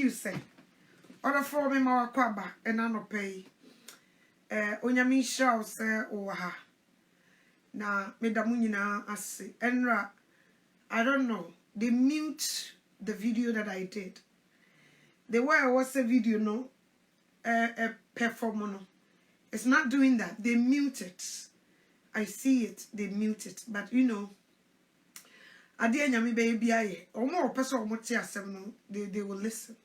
you say. Order for me ma kwaba enanope. Onyame hira say oha. Na medamu nyina ase. Enra, I don't know. They mute the video that I did. The way I was a video no perform. It's not doing that. They mute it. I see it. They mute it. But you know, ade nyame baby aye. Omo person omo te asem no, they will listen.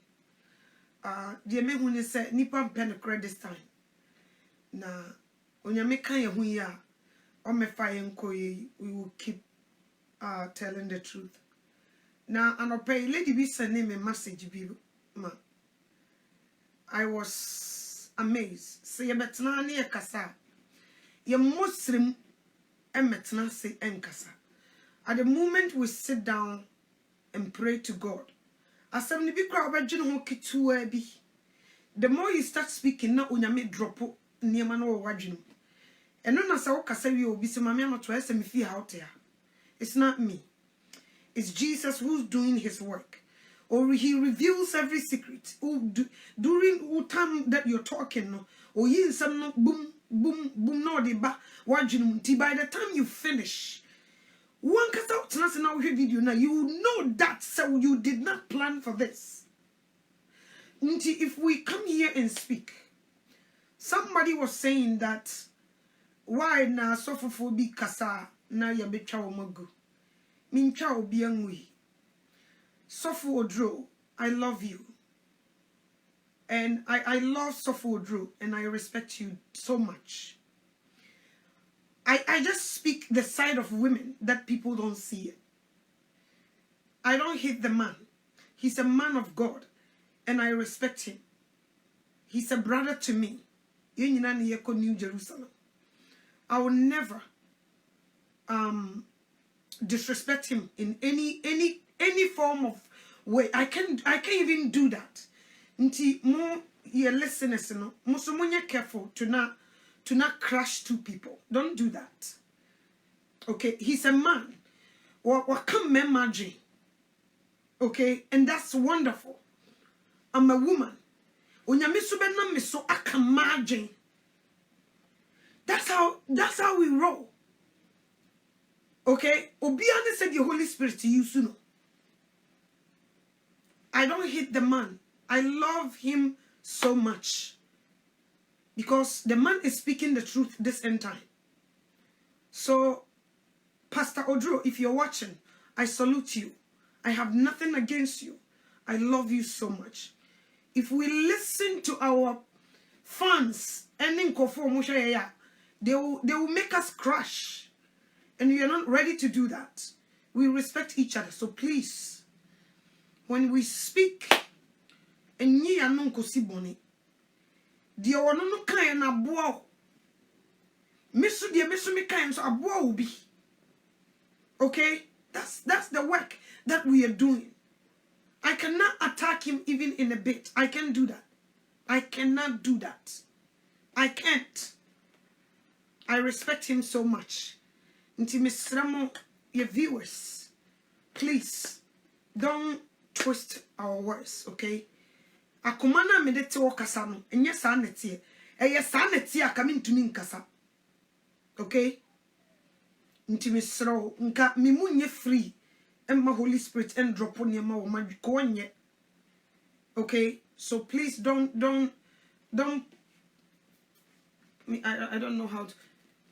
The me hu ni say nipa pen credit this time. Na onyame kan ye hu ya, o me fa ye nko ye, we will keep telling the truth. Na anope lady bi send me message bi ma. I was amazed. Say ye betna na ye kasa. Ye Muslim emetna say enkasa. At the moment we sit down and pray to God, asem ni bi kra obedwene ho ketua bi. The more you start speaking, na onyame drop niema na wo wadwene. Eno na se wo kasa wi obi se mame anoto ese me fi out there. It's not me. It's Jesus who's doing his work. Or he reveals every secret. During time that you're talking, no, or yin some no boom, boom, boom, no de ba wajinum. By the time you finish, one cast out now video now, you know that so you did not plan for this. If we come here and speak, somebody was saying that why na sofophobia kasa na ya betwa omagu. Mincha obi anwi. Sopho Odro, I love you. And I love Sopho Odro and I respect you so much. I just speak the side of women that people don't see it. I don't hate the man. He's a man of God and I respect him. He's a brother to me. New Jerusalem. I will never disrespect him in any form of way. I can't even do that. Nti mo ye listeners no, mo so munye careful to not crush two people. Don't do that. Okay, he's a man. What come imagine? Okay, and that's wonderful. I'm a woman. Onyame so be na me so aka imagine. That's how we roll. Okay, Obiane said the Holy Spirit to you soon. I don't hate the man. I love him so much. Because the man is speaking the truth this end time. So, Pastor Odro, if you're watching, I salute you. I have nothing against you. I love you so much. If we listen to our fans, they will make us crash. And we are not ready to do that. We respect each other. So please, when we speak, and ye are non cosiboni, the no kind of bow. Miss me kind so a bow will be. Okay? That's the work that we are doing. I cannot attack him even in a bit. I can't do that. I cannot do that. I can't. I respect him so much. Intimisramo, your viewers, please don't twist our words, okay? Akumana medete wakasa no, enye sa netie. Eye sa netie akami ntumi nkasa. Okay? Intimisro, nka mimunye free. Emma Holy Spirit and drop on your mouth, my. Okay? So please don't I don't know how to.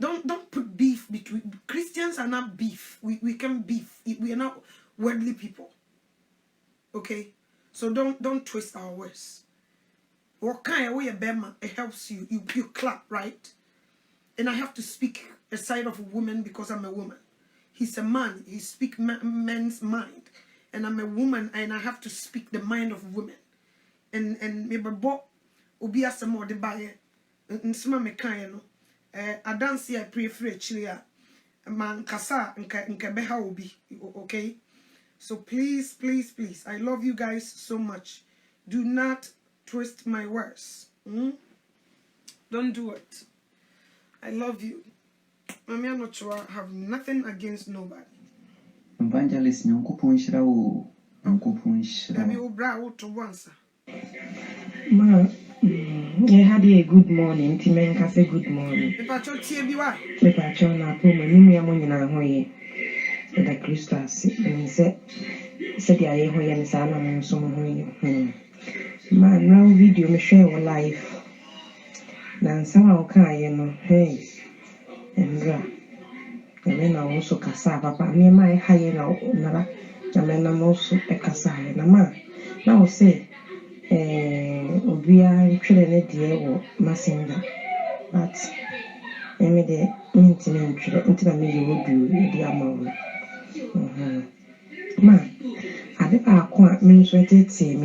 Don't put beef between Christians are not beef. We can beef. We are not worldly people. Okay? So don't twist our words. What kind of way a bema it helps you. You clap, right? And I have to speak a side of a woman because I'm a woman. He's a man. He speaks men's mind. And I'm a woman and I have to speak the mind of women. And maybe bo obi asemo de baye. Nsema me kan no. I dance I pray for actually man kasa nka beha obi. Okay? So please, please, please, I love you guys so much. Do not twist my words. Don't do it. I love you. I'm not sure I have nothing against nobody. Evangelist, Nyankopon hyira wo. Nyankopon hyira. Maybe we bra out to once. Ma, I had a good morning. Timenka say good morning. Mepacho tie bi wa. Mepacho na po mani ya mo nyina ho ye. Da Kristo ase. Nse said ya ye ho ye nsa na mo so mo ho ye. Ma now video me share wo live. Na nsa wa ka ye no. Hey. Endra. Me na wo so kasa papa. Me ma ha ye na nara. Na me na mo so e kasa ye na ma. Na wo say obia ntwere ne de wo messenger but eme de ntimi ntwere ntina me ye wodu de amawo ma ade ba ko a me nso tete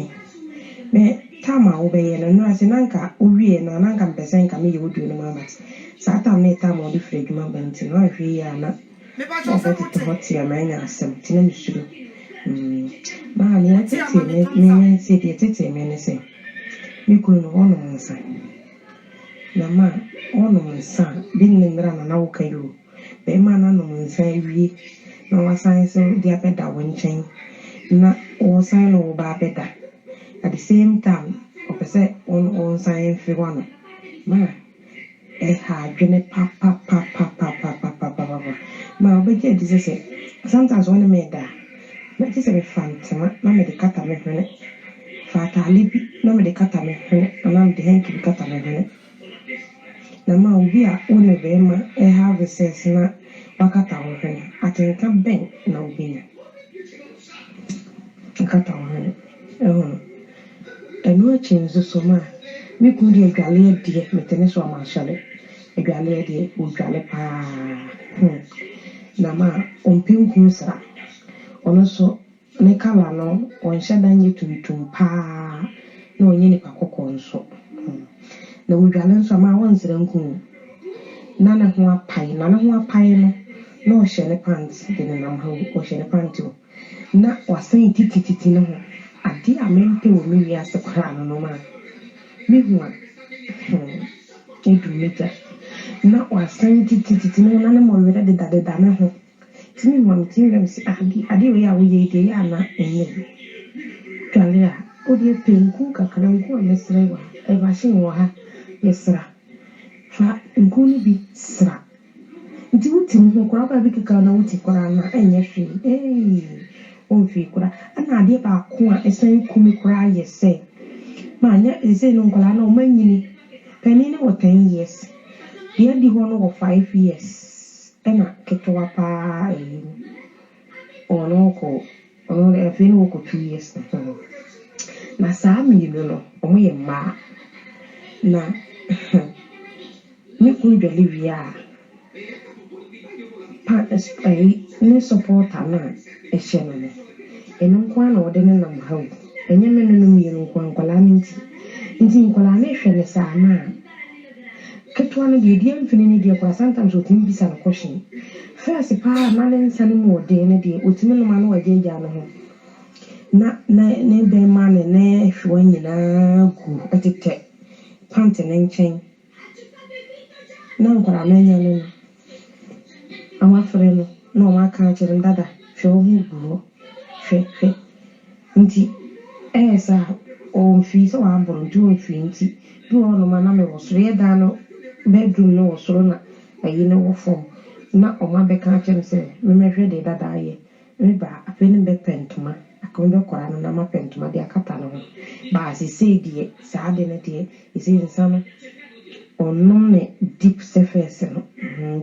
me tama wo be ye no ase nanka owie na nanka mpese nka me ye wodu no ma sa ta me tama wo de free dwuma banti no ahwe ya na Me pa cho so wote hoti ya manya asem tina me suru ma ne tete me se de tete me ne se me kunu no ono nsa na ma ono nsa din ne ngra na wo kayo be ma na no nsa wie na wasan so dia beda wonchen na o san no ba beda at the same time opese on san fi wano ma ha dwene pa ma obeje di se sometimes when me da na ti se me fantama na me de kata me hwene fata libi na me de kata me hwene na me de henki kata me hwene na ma obi a one be ma have sense na wakata ho hwene atenka ben na obi na kata ho hwene enu achi nzo so ma me ku de adwale de metene so ma hyale adwale de odwale pa na ma ompinku sra ono so ne kala no on hyada nye tuntum pa na onye ni pakoko nso na odwale nso ma won sra nku na na ho apai no na o hyele pants de na nam ha o hyele pants na wasan tititi no ho ade a mempe wo mi wi ase kra no ma mi hu a edumeta na wasan tititi no na mo wera de da na ho timi mo timi si ade we a wo ye de ya na enye twale a o de penku kakra nku a mesre wa e ba hye wo ha yesra fa nku ni bi sra nti wuti mo kora ba bi kaka na wuti kora na enye hwe onfi kora ana ade ba ko a esen kumi kora yese ma nya eze no nkola na o manyini pani ne 10 years dia di ho no 5 years ena ketwa pa ono ko ono e fi no ko 2 years na saa mi no omo ye ma na ni ku dwale wia pa ni support ana e hye no eno kwa na ode ne nam hawo enye me no mi no kwa nkola nti nkola na hwe ne saa na ketwa no de dia mfini ne de kwa sometimes otim bisa no question first pa na ne nsane mu ode ne de otimi no ma no wajeja no ho na ne be ma ne hwe nyina gu etete pant ne nchen na nkola na nya no awa fere no na o ma ka kire ndada hwe ho gu hwe nti esa o mfi so wa mboro nti o mfi nti du ono ma na me wo soro ye da no bedroom no wo soro na ayi ne wo fom na o ma be ka kire se me mehwe de dada ye me ba afeni be pentuma akonde kora no na ma pentuma de akata no ba si se die sa de ne de isi nsano onum ne deep surface no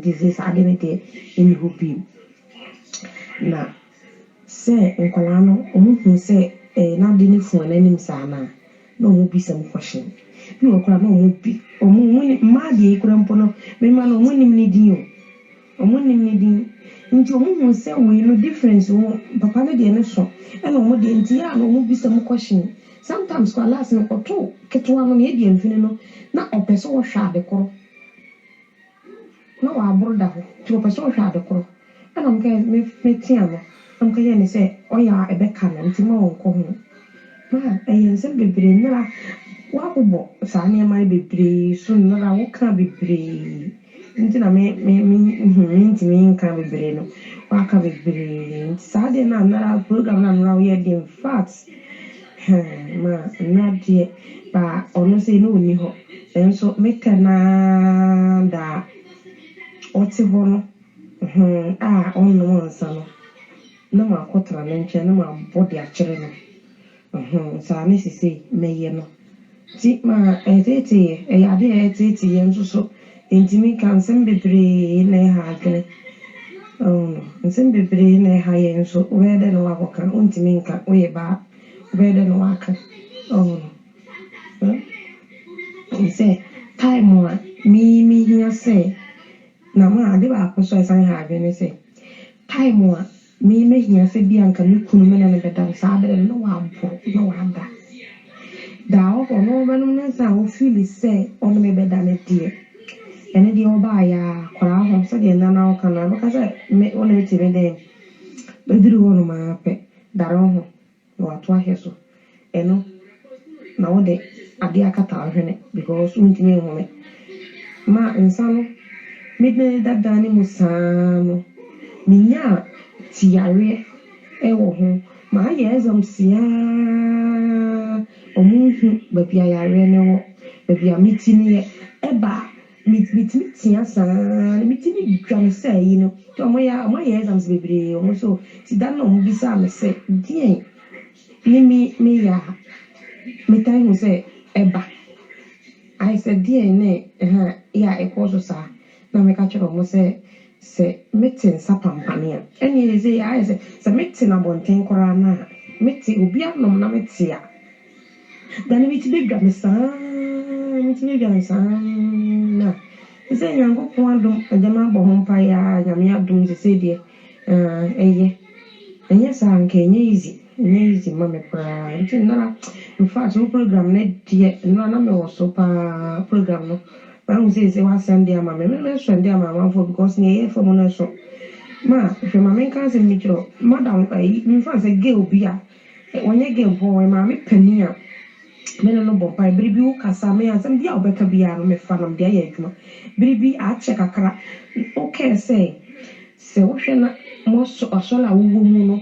this is sa de ne de in hobi na se nkola no omuhu se na de ne fu ananim sa na omu bi sam question bi okora na omu bi omu ma de ekura mpo no me ma no omu nim ni din nti omu se we no difference wo papa ne de ne so e na omu de nti ya na omu bi sam question sometimes kwa last no koto ketwa no ne de mfini no na opeso wo hwa de koro na wa abroda ho ti opeso wo hwa de koro ana mka me tia no amka ye ne se oya ebeka na nti ma wonko ho ma eyense bebre na wa bobo sa ne ma bebre so na wo ka bebre nti na me nti me nka bebre no wa ka bebre nti sa de na program na na wo ye de in fact ma nade ba ono se no ni ho enso mekana da oti ho no onno nsa no na ma kotra na nche na ma body akere no sa me sisi meye no ti ma etete ade etete yenso so intimi kan sem bebre na ha akere nsem bebre na ha yenso wede no wakoka untimi nka we ba wede no waka say time wa me here say na ma ade ba ko so san ha be say time wa me here say bi anka me kunu me na ne beda sa be no wa bo no wa da o ko no be no na sa o feel say on me beda me die ene di oba ya kwara ho so de na na o kana ba say me o na ti be de be duru ho no ma pe daro ho no ato aheso eno na o de ade akata ahwene because untimi ehome ma insano midne dadani musano minya tiare ewo ho ma ye exam sia omuhu babia yare ne wo babia mitini eba mitimi tia san mitimi dwan say yi no to mo ya exams bebre o so ti dan no mo bisa me say die ni mi ya me tai mo say eba I said DNA ya ekoso sa na me ka chero mo se meeting sapampania eni eze ya ese se meeting abonten kora na meeting obi anom na meeting a dan mi ti be dwa me sa na ese nyango ko adom adema bo ho pa ya nyame adom se de enye sa nke enye easy ma me pra nti na in fact no program na die na me wo so pa program no ba mu se wa send dia ma me send dia ma for because ne for mo na so ma if ma me kan se mi tro madam in fact say girl bi a onye girl boy ma me pani a me no bo pa bribi u kasa me ansem dia obeka bi a no me fa nam dia ya adwuma bribi a check akra okay say wo hwe na mo so asola wo mu no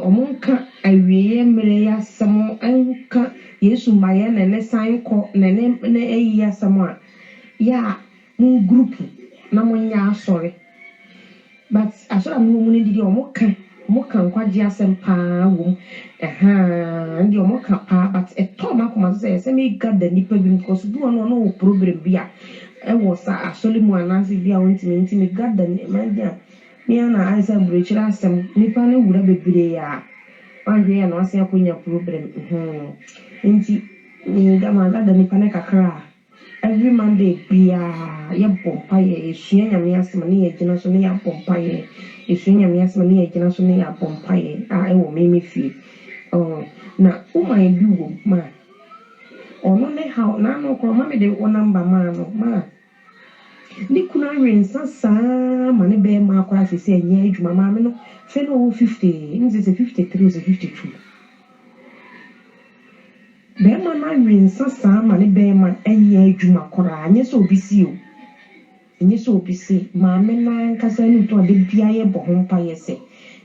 omonka awiye mere ya samo anka yesu maye na ne san ko na ne ayi ya samo a ya mu group na mo nya asore but asora mu ne didi omoka nkwaje asem pa wo ndi omoka pa but eto makoma say me gather nipa bi because do no problem bi a was asole mu anansi bi a wonti me gather manja me na I say brechira asem nipa ne wura bebre ya wanhwe ya no ase akonya problem nti ni gama gather nipa ne kakra every Monday bia ye bompa ye esua nyame asem ne ye gina so ne ya bompa ye esua nyame asem ne ye gina so ne ya bompa ye e wo me fie na umai bi wo ma ono ne ha na no ko ma me de wo number ma no ma ni kuna rensa saa ma ne be ma akwa sese enya adwuma ma me no fe no 50 nzi se 53 or 52 be ma na rensa saa ma ne be ma enya adwuma kora anya so obisi o enye so obisi ma me na nkasa ni to de bia ye bo ho mpa ye se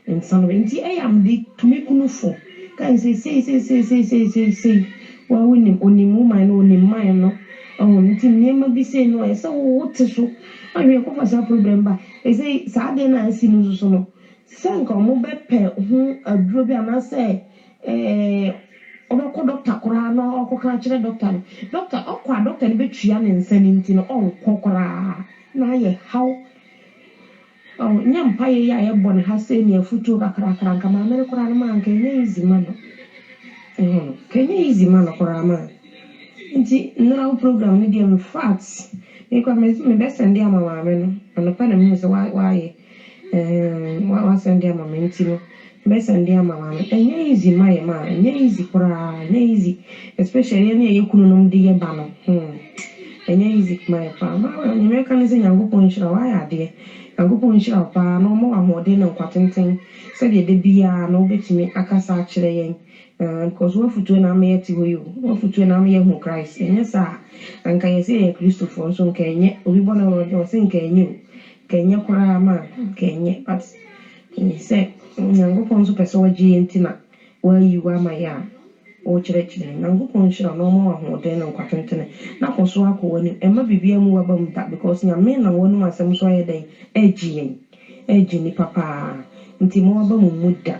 nsano nti am de tumi kunu fo kan se wa woni onimu ma no onimma no nti nema bi se no ese wo teso ahwe ko fa sa problem ba ese sa de na asi no so no sanka mo be pe ho aduro bi ana se obako doctor kora no okoka kire doctor okwa doctor ni betua ne nsani nti no onkokora na ye how nyampa ye ya bon ha se ni afutu kakra nka ma mere kora no ma nka nye izima no kenye izima no kora ma nti no program ni dem facts e kwa me best send dia mama me no no pa na me so why wa send dia mama nti no best send dia mama me enye easy my ma enye easy kora enye easy especially any yekunu no de ye ba no enye easy my pa ma ni me kan se nyango pon shira wa ya de nyango pon shira pa no mo amode na kwatenten se de bia no betimi akasa akire yen because we futu na me yeti hoyo we futu na me yehu Christ enye sa anka yesi ye Christopher so nka enye obi bona wo se nka enye kora ma nka enye but ni se nyango pon so pese waji entina wa yi wa ma ya ɔkyerɛkyerɛ nyankopɔn nhyira na ɔma ahoɔden no nkwatwentene na kɔ so akɔ w'anim ɛma biribiara mu waba mu da because nyame na wɔnom asɛm so ayɛ dɛn ɛgye nipa paa nti ma waba mu da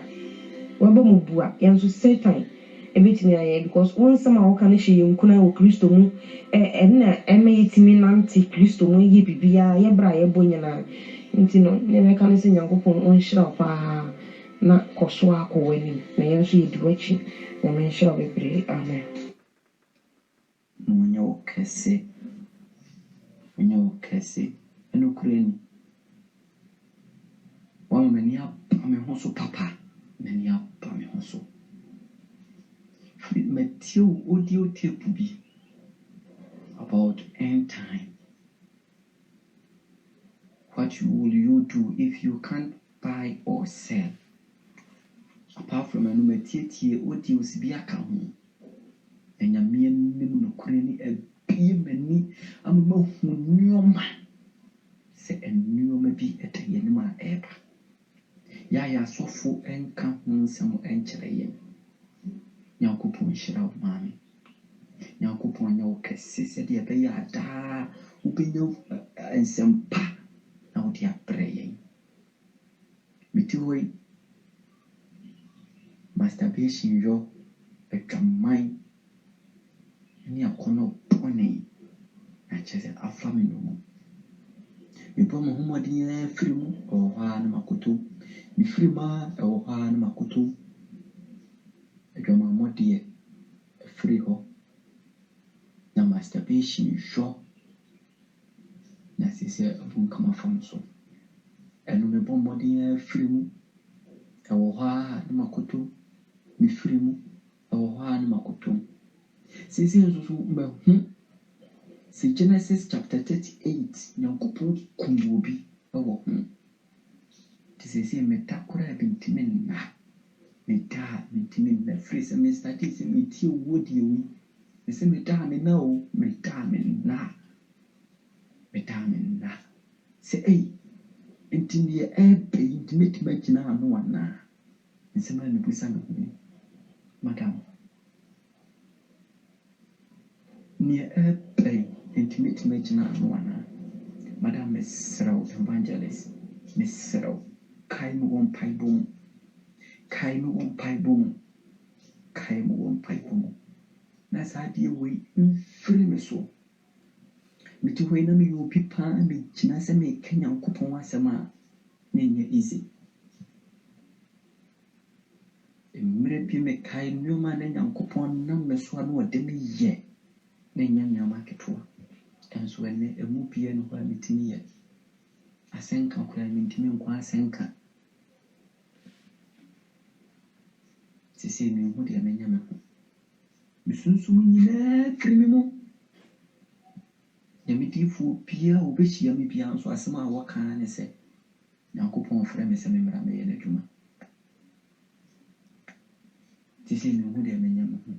waba mu bua yɛn so Satan ebetumi ayɛ because wɔn nsɛm a wɔka no hyɛ yɛn nkuna wɔ Kristo mu ɛna ɛma yɛtumi nante Kristo mu yɛ biribiara yɛbra a yɛbɔ nyinaa nti no ne mɛka no sɛ nyankopɔn ɔnhyira wo paa na kɔ so akɔ w'anim na yɛn nso yɛdi w'akyi na menhyira wo bebree amen. Mwenye ukese eno kureni wa meni apa me ho so papa meni apa me ho so Matthew audio tape bi about end time. What will you do if you can't buy or sell? Apart from anu matietie audio si bi aka ho enyame nim no kureni abie mani amema hu nneoma se nneoma bi etaye nim a eba ya asofo enka ho nsɛm enkyerɛ yɛn nyankopɔn hyira wo maame nyankopɔn nyɛ wo kɛse sɛdeɛ ɛbɛyɛ adaa wobɛnya nsɛmpa na wode abrɛ yɛn meti hɔ yi masturbation yɔ adwaman ni akɔnɔ bɔne na kyerɛ sɛ afa me no mu mebɔ mo homɔden afiri mu ɛwɔ hɔ a na makoto mefiri mu a ɛwɔ hɔ a na makoto adwamammɔdeɛ afiri hɔ na masturbation yɔ na sɛ abunkama fam so ɛno mebɔ mmɔden afiri mu ɛwɔ hɔ a na makoto mefiri mu ɛwɔ hɔ a na makoto sisi nso mahu si Genesis chapter 38 nyankopɔn kum obi ɛwɔ ho ti sisi meta kora bintimi nna meta bintimi nna free sɛ me start sɛ metie wo die wi sɛ meta me na o meta me nna sɛ intimi ebe intimate magina ano wana nsɛm a mebusa me ho madam ni ebe intimate magina ano wana madam mesrɛw evangelist mesrɛw kai mo won paibom na saa deɛ wei mfiri me so meti hɔ na me yɛ obi paa me gyina sɛ meka nyankopɔn asɛm a na ɛnyɛ easy mmerɛ bi mekae nneɛma na nyankopɔn nam me so a na ɔde me yɛ na ɛnyɛ nneɛma ketewa ɛnso ɛnɛ ɛmu bia no hɔ a metumi yɛ asɛnka koraa mentumi nkɔ asɛnka sisi mehu deɛ menya me ho mesunsum nyinaa firi me mu nyamediifoɔ bia wobɛhyia me bia nso asɛm a wɔkaa ne sɛ nyankopɔn frɛ me sɛ memmra mɛyɛ n'adwuma sisi mehu deɛ menya me ho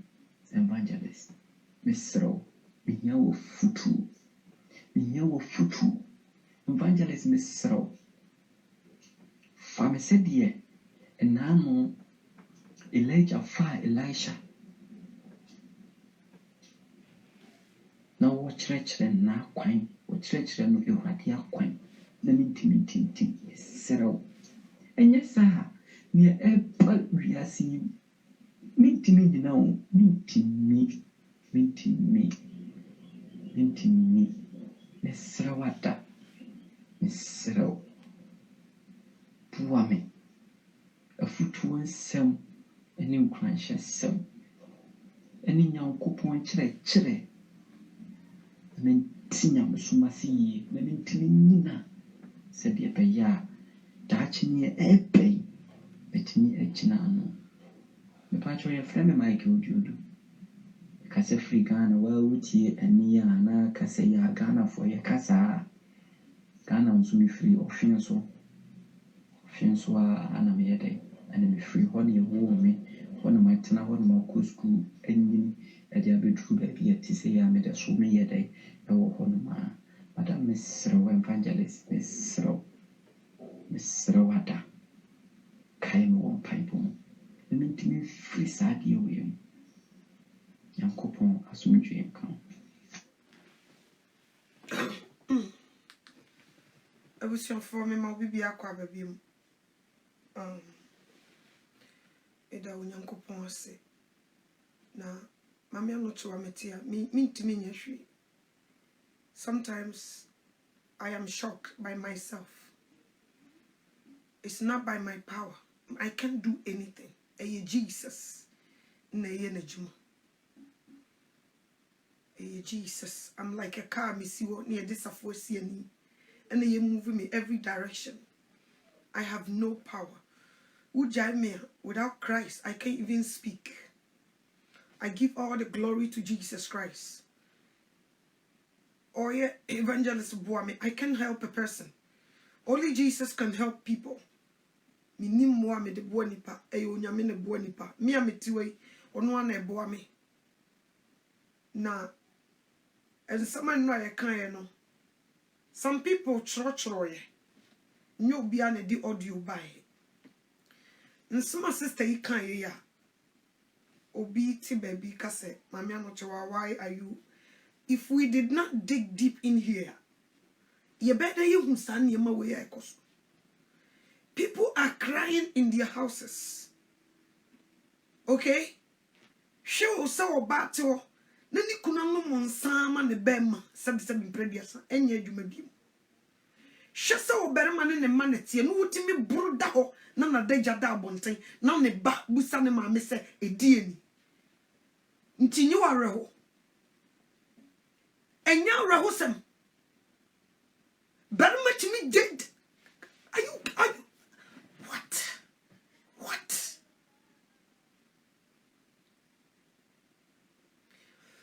evangelist mesrɛw mehia wɔ futuo evangelist mesrɛw fa me sɛdeɛ ɛnaano Elijah fa Elisha na wɔkyerɛkyerɛ na kwan wɔkyerɛkyerɛ no Awurade akwan na mentimi serew ɛnyɛ saa nea ɛba wiase yi mentimi nyina o mentimi mesrew ada mesrew boa me afutuo nsɛm ɛne nkwanhyɛ nsɛm ɛne nyankopɔn kyerɛkyerɛ na menti nyamesom ase yie na mentimi nyina sɛdeɛ ɛbɛyɛ a daakye neɛ ɛbɛn bɛtumi agyina ano mepakyɛw yɛfrɛ me Mike Odiodu kasa firi Ghana waa wotie ani a na kasa yɛ a Ghanafoɔ yɛ kasa a Ghana nso mefiri ɔhwe nso a ana meyɛ dɛn ana mefiri hɔ ne ɛwɔ me hɔ na matena hɔ na makɔ school anyini ɛde abɛduru baabi a ɛte sɛ yɛ a mede so meyɛ dɛn ɛwɔ hɔ no ma madam mesrɛw evangelist mesrɛw ada kae me wɔ mpaebɔ mu na mentumi mfiri saa adeɛ wei mu Nyankopɔn asomdwoe nka wo. For me, my baby, aqua baby. Eda unyankopon se. Na, mami I'm not sure me to me nyeshwi. Sometimes I am shocked by myself. It's not by my power. I can't do anything. Eye Jesus. Na ye na juma. Eye Jesus. I'm like a car me see what near this afo see ani. And you moving me every direction. I have no power. Without Christ, I can't even speak. I give all the glory to Jesus Christ. Oh yeah, Evangelist Boame, I can't help a person. Only Jesus can help people. Me nim mo me de boanipa, eyo nyame ne boanipa. Me ametiwe, ono na boame. Na, and someone know I can't no. Some people chroye. Nyo bia na di audio by. And some sister you can't ya. Obi ti baby kase. Mami anochewa, why are you? If we did not dig deep in here, you better you hunsan yema way I koso. People are crying in their houses. Okay? Show so battle. Nani kuna no monsama ne bema. Sabi prediasa. Enye jumebi. Shasa oberema ne maneti no wutimi buru da ho na na deja da abonten na ne ba busa ne maame se edi ani nti nyi wareho enya wareho sem berema timi jed ayu what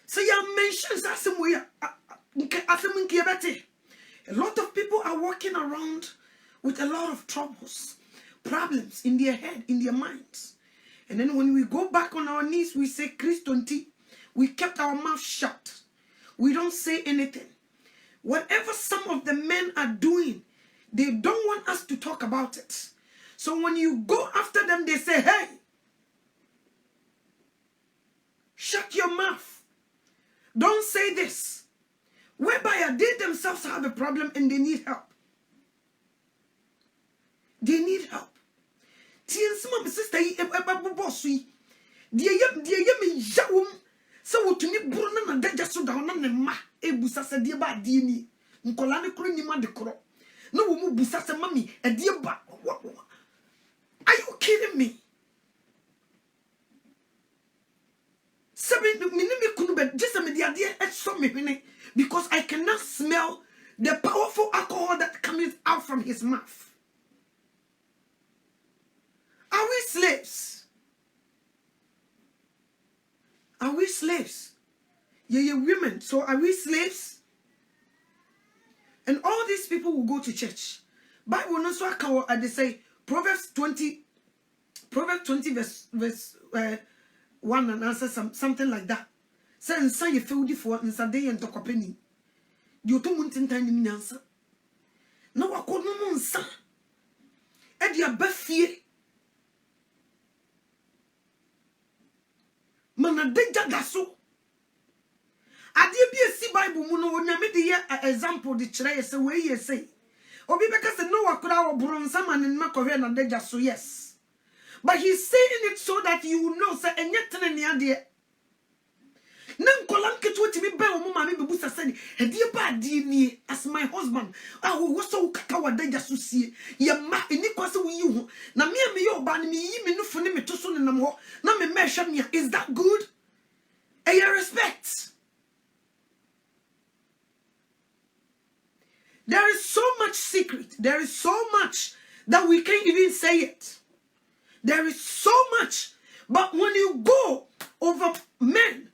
so you mentions asem we asem nke bete. A lot of people are walking around with a lot of troubles, problems in their head, in their minds. And then when we go back on our knees, we say, Christonti, we kept our mouth shut. We don't say anything. Whatever some of the men are doing, they don't want us to talk about it. So when you go after them, they say, hey, shut your mouth. Don't say this. Whereby they themselves have a problem and they need help. They need help. Tien some sister bossy. Dear me yawum. So to me bruna na deja so down na ma ebusa se de ba de ni. Nkola ne kro nyima de kro. No wo mu busa se mami e de ba. Are you kidding me? Because I cannot smell the powerful alcohol that comes out from his mouth. Are we slaves? Are we slaves? Yeah, women. So are we slaves? And all these people will go to church. Bible no so they say Proverbs 20 verse 1 and answer something like that. Say nsa ye fewdi for nsa de ye ntokopeni. Di oto muntintan nim nyansa. Na wakono mu nsa. E dia bafie. Mana deja daso. Ade bi esi Bible mu no onyame de ye example de kire ye se we ye say. Obi beka se no wakora wo boro nsa man nma kohwe na deja so yes. But he's saying it so that you will know say enye tene ne ade. Nankolam ketu timi be wo mama me bebusa sani hedie ba ade nie as my husband wo so kaka wadaja so sie ye ma eni kwase wo yi ho na me ye oba ne me yi me nufo ne me to so ne nam ho na me hwa me. Is that good? And your respect. There is so much secret. There is so much that we can't even say it. There is so much. But when you go over men,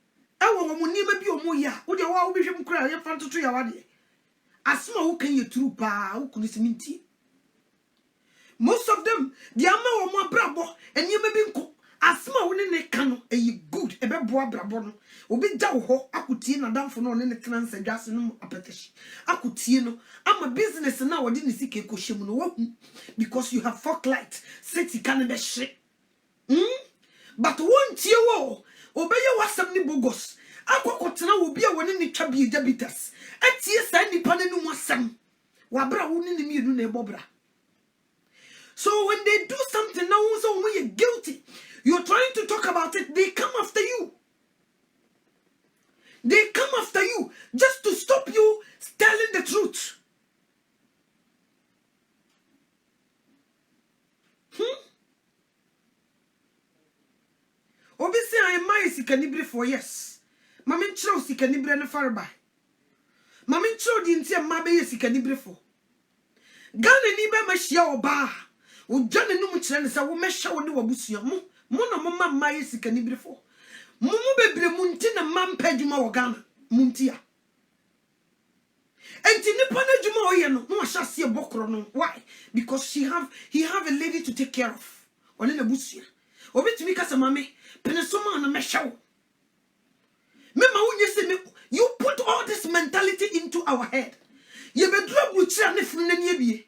most of them, the ama wo brabo and you may be asma woni ne kano e good e be boa brabo no obi da wo ho akutie na damfo no ne trans adwase no apetish akutie no ama business na wodi ne sike ko hye mu no wo because you have fork light city can be shit but won tie wo obeye wasam ni bogos akokotena obi a woni ni twa bi diabetes atie sa nipa ne nu wasam wabra woni ni mienu na ebobra. So when they do something now so when you're guilty, you're trying to talk about it, they come after you. They come after you just to stop you telling the truth. Obviously, I am my sikanibre for yes. Mamin chro sikanibre na farba. Mamin chro di ntia mabe sikanibre for. Gane ni be mashia oba. O jane no mu kire ne sa wo mesha wo ne wabusua mo na mo mamma sikanibre for. Mo bebre mu nti na mampa adwuma wo Ghana mu ntia. Enti nipa na adwuma o ye no ahya se bokro no. Why? Because he have a lady to take care of. One na busua. Obetumi kasa mame penesoma na mesha wo. Mema wonye se me you put all this mentality into our head. Ye bedru buchira ne funu na nie bie.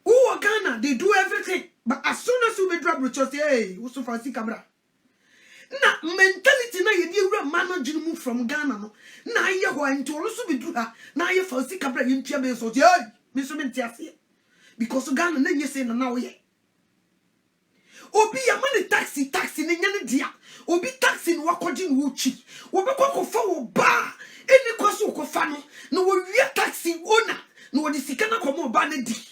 Who Ghana, they do everything. But as soon as you be drop with say, hey, what's so fancy camera? Na mentality na ye dey manage move from Ghana no. Na ye ho into also be do ha. Na ye fancy camera you tia be so hey, me so me tia se. Because Ghana na ye say na now ye. Obi ya money taxi ne nyane dia. Obi taxi no wakodi no uchi. Obi kwakofa wo ba. Eni kwaso kofa no. No wo wi taxi owner. No wo di sikana komo ba na di.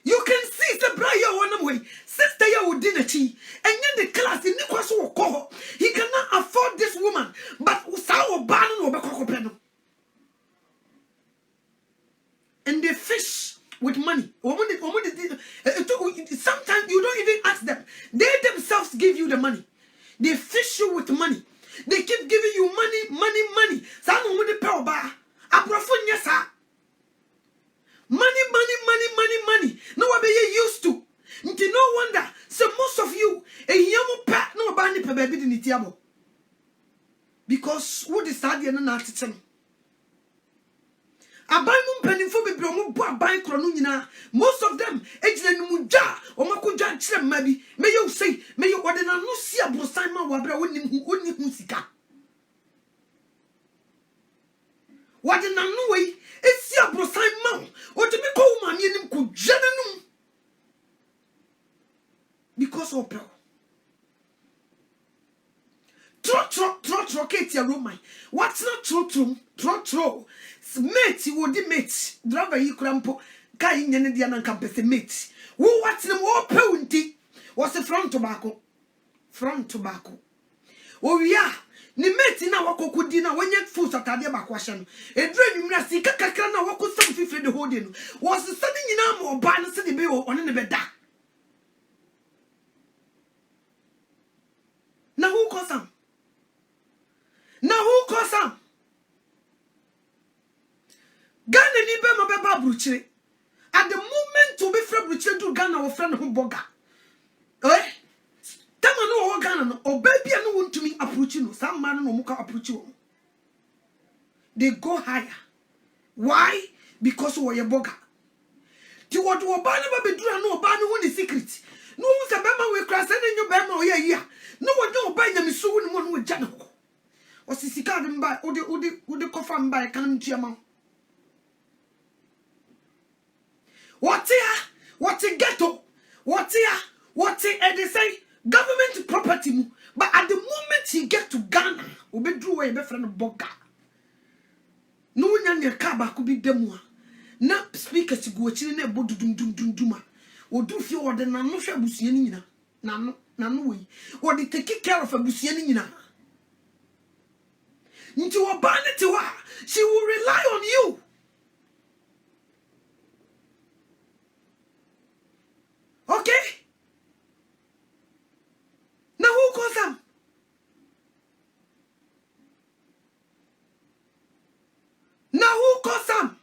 You can see the brother one way. Sister ya would dinner tea. And yet the class in Nicholas will call. He cannot afford this woman. But Usawa Banon or Bakopeno. And they fish with money. Sometimes you don't even ask them. They themselves give you the money. They fish you with money. They keep giving you money. Some with the power bar. A profun yes, money. No one be used to. Nti no wonder. So most of you, a yamu pa no bani pe baby di nitiamo. Because who decided na na tete no. Aban mu mpanimfo bebre omo bo aban kro no nyina. Most of them ejina no mu dwa, omo ko dwa kire mma bi. Me you say, me you wode na no si abrosan ma wabra woni hu sika. Wode na no we esi abrosan ma o de me ko ma mi enim ko dwananum. Because of bro. Tro ketia Roman. What's not tro. Mate, you would mate. Driver you crampo. Kai nyane dia na campus mate. Who what's them all pounty? Was the front tobacco? Oh yeah. Ni mate na wako kudina when you food Saturday bakwashan. A dream na sika kakana wako some fifty the holding. Was the sudden you know more ban city bill on the bed. Now who calls them? Ghana ni be mabeba bruchire. At the moment to be free bruchire to Ghana or friend who boga. Eh? Tama no Ghana no or baby no want to me approach you. Some man no muka approach you. They go higher. Why? Because we are boga. Ti what we ban be do no ban no secret. No se bema we cross and you bema o no one no buy them so one with jano. O sisika dem buy ode kofa mba kan ntiama. What ghetto? What they say government property. But at the moment he get to Ghana, obe drew away be friend boga. No one near kaba could be demwa. Na speakers to go chine na bodu dum. O do feel or the nano shall be seeing nano way. Or they take care of a busianina. Into a banner to her, she will rely on you. Okay? Now who calls them?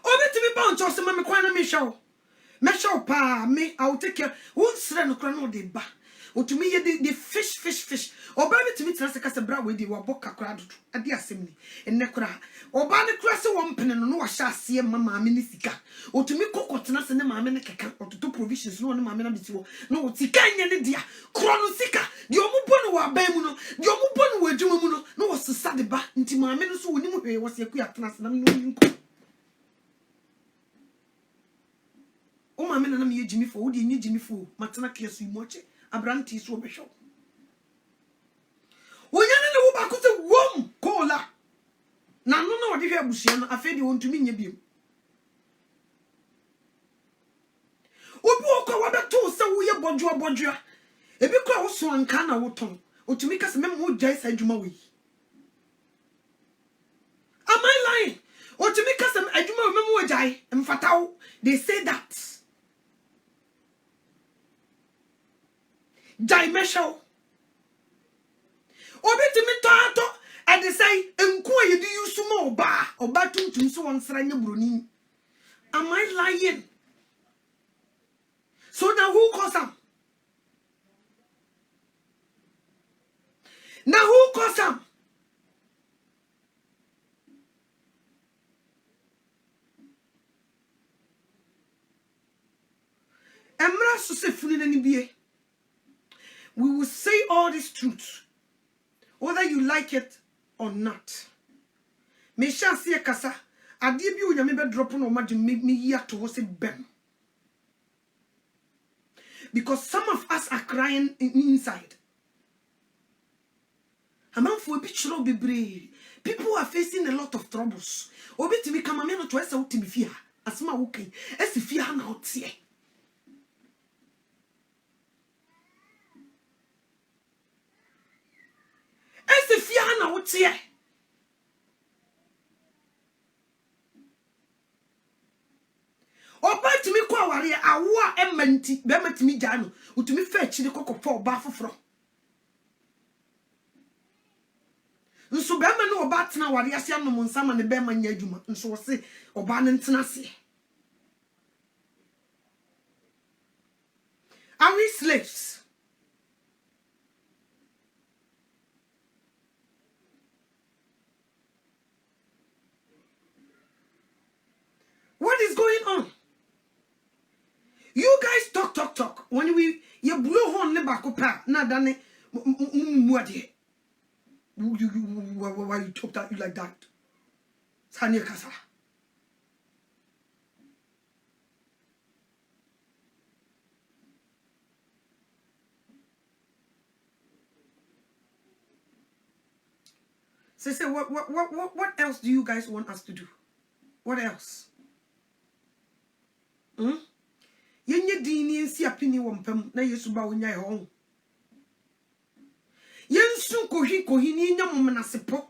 Obe to be bound to some me kwana me show. Me show pa me I will take care. Won't sre no kwana no de ba. otumi ye the fish oba betumi tena se kasa bra we di wo boka kra dodo ade asem ni enne kra oba ne kra se wo mpene no wo hya ase mama me ni sika otumi kokotena se ne maame ne keka ototo provisions no ne maame na biti wo no sika nya ne dia kro no sika di omubo no wa ban mu no di omubo no wa adwuma mu no wo sesa de ba nti maame no so woni mu hwe wo se ku ya tena se na no nko o maame na me ye jimi fo wo di nyi jimi fo matena kesu imoche abranti so be show wonyane ne wo ba ko se wom kola na no na wode hwe abusia no afedi wontumi nya biem obi okwa wabeto se wo ye bodjoa ebi kwa wo so anka na wo ton otumi ka se mem wo jai sa adwuma we am I lying otumi ka se adwuma mem wo jai mfataw they say that jai mesho obi timi to and they say enku ye di yusu ma oba tuntum so won sra nya buroni am I lying so now who calls am now who calls am emra so se funi na ni bie we will say all this truth whether you like it or not. Me sha se kasa ade bi onyame be drop no ma de me yi ato se bem because some of us are crying inside. Amanfo bi chiro bebre people are facing a lot of troubles obi timi kama me no to ese utimi fia asema wokai esi fia na otie esi fia na otie oba timi kwa aware awo a emanti be matimi gya no utimi fa chiri kokofo oba foforo nso be ma no oba tena aware ase anom nsama ne be ma nya adwuma nso wo se oba ne ntena ase are we slaves? What is going on? You guys talk. When we you blow horn ne bakopa na dane muade. Why you talk that you like that? Sanya kasa. Say what else do you guys want us to do? What else? Yenye dini ensi apini wompam na Yesu ba wonya e ho. Yensu kohi ni nya mom na sepo.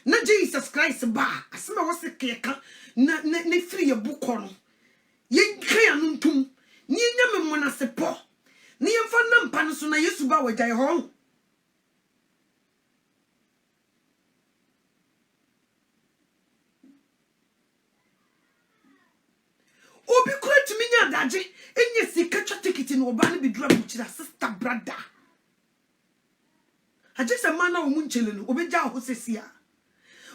Na Jesus Christ ba asema wo se keka na free ye buko no. Yen kan anu ntum. Ni nya mem na sepo. Ni yemfa na mpa no so na Yesu ba wagya e ho. Obi kura tumi nya daje enye sika twa ticket no oba ne bidura buchira sister brother aje se mana wo munchele no obi ja ho sesia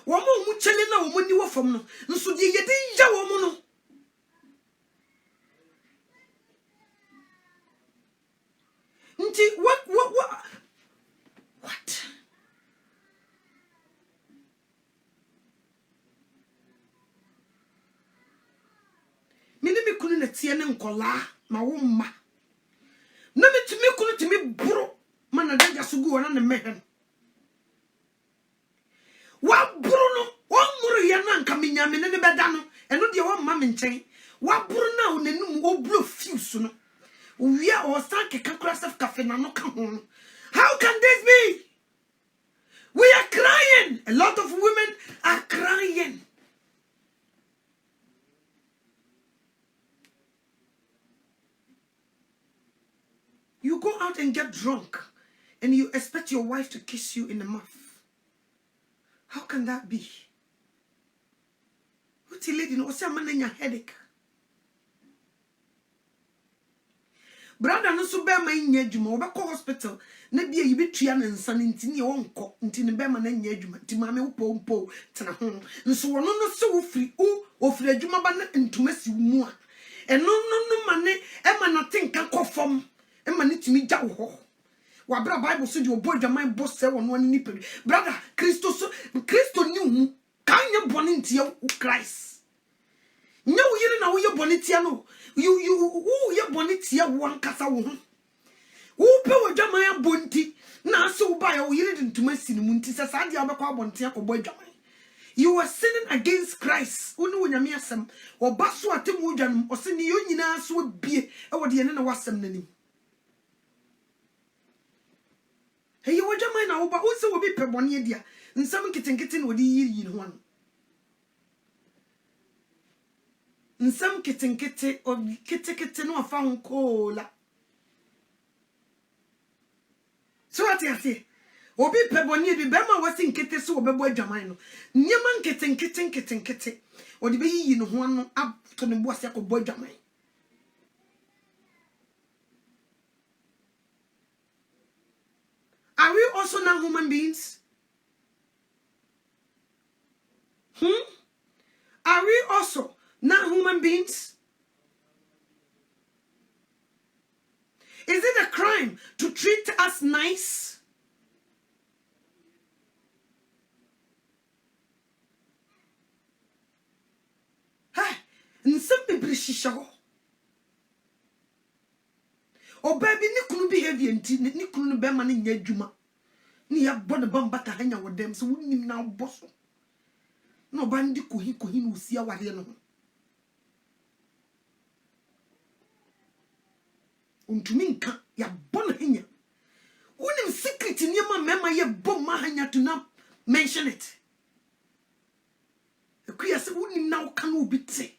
wo mo munchele na wo moni wo fam no nso de yede ya wo mo no nti what minimi kunu na tie ne nkola ma wo mma na metumi kunu timi buru mana daga sugu wana ne mehen wa buru no wa muru ye na nka menyame ne beda no eno de wa mma me nchen wa buru na o nanum o blow fuse no we are o san ke kakura sef cafe na no ka ho. How can this be? We are crying. A lot of women are crying. You go out and get drunk and you expect your wife to kiss you in the mouth. How can that be? What lady no say man a headache. brother no so be ma nya adwuma wo be ko hospital na bia yi betua na nsa ntini wonko ntini be ma na nya adwuma ti ma me wo pompo tena ho nso wono no se wo firi ofiri adwuma ba na ntuma si mu a eno no ma ne e ma na tenka kofom e ma ne timi gya wo ho wa bra bible so di obo adwaman bo se wono ani ni pedu brother Christo ni hu kan ye boni ntia Christ nya wo yire na wo ye boni tia no you ye boni tia wo ankasa wo ho wo pe wo adwaman abonti na se wo ba ya wo yire de ntuma si ni mu nti se sa dia obekwa abonti akobọ adwaman. You are sinning against Christ. Unu wonyame asem obaso atemu dwanum ose ni yo nyina so bie e wode ye na wasem nanim. Hey wodwaman na wo ba wo se wo bi pebone dia nsam kitenkete na wode yiri ho an. Nsam kitenkete o kitekete no afa honkola. So ati obi peboni bi bema wasi nkete so obebo adwaman no nyema nkete odi be yi no ho no ato ne bo ase akobọ adwaman. Are we also not human beings? Are we also not human beings? Is it a crime to treat us nice? Nsem bebre shisha ho o baby ni kunu behavior nti ni kunu be ma ni nya adwuma ni ya bode bamba ka hanya wodem so wunim na boso no ba ndi kohi no usia ware no untumi nka ya bona hanya wunim secret ni ma mema ye bom ma hanya to na mention it ekuya se wunim na uka no obite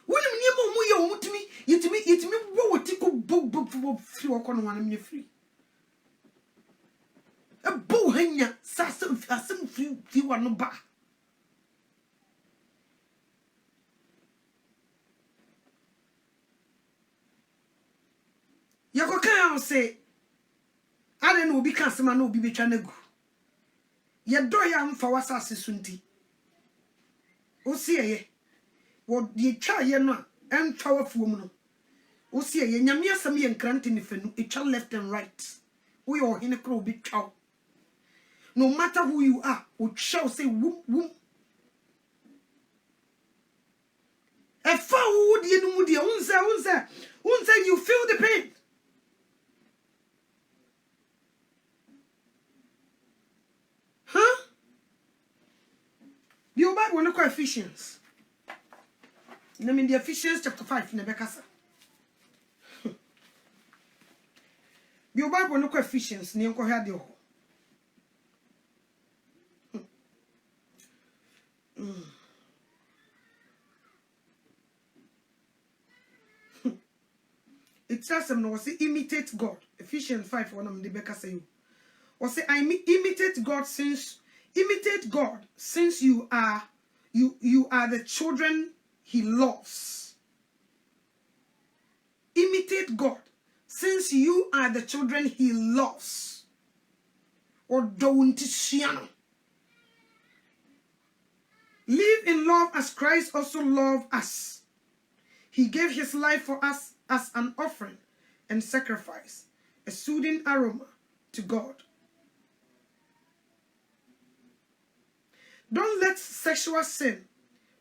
wonim niemo mu ye omutumi yetimi wo woti ko bo free wo kono wana me free e bo hanya asem free wano ba yako kan say ale no obi kan sema na obi betwa nagu ye do ya mfa wasase sunti o sieye wo ye twa ye no entwa wafuom no wo se ye nyame asem ye nkrante ne fanu etwa left and right wo ye ohene kro obi twa no matter who you are wo twa say wum e fa wo die no mu die unse you feel the pain. Your Bible no Ephesians. Let me the Ephesians chapter 5 in the Bekasa. Your Bible no Ephesians ni onko ha de ho. It says no say imitate God. Ephesians 5 one of the Bekasa you. Or say I imitate God since you are the children he loves. Imitate God since you are the children he loves. Or don't shiano. Live in love as Christ also loved us. He gave his life for us as an offering and sacrifice, a soothing aroma to God. Don't let sexual sin,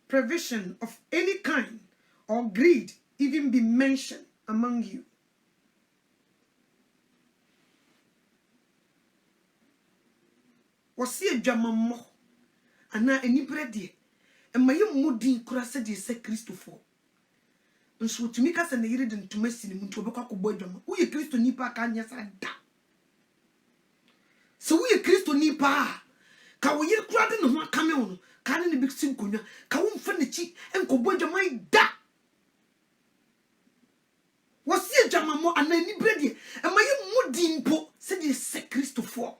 provision of any kind, or greed even be mentioned among you. Wasi adwama mo ana enibrede e maye modin kura se de se Christopher nso tumi ka se na yire de ntoma sini mu nto obekwa kobọ adwama wo ye Kristo nipa ka anya sa da so wo ye Kristo nipa ka wo yire kura de no ho aka me wono ka ne bi sin konwa ka wo mfa na chi enkobọ adwama da wasi adwama mo ana enibrede e maye modin po se de se Christopher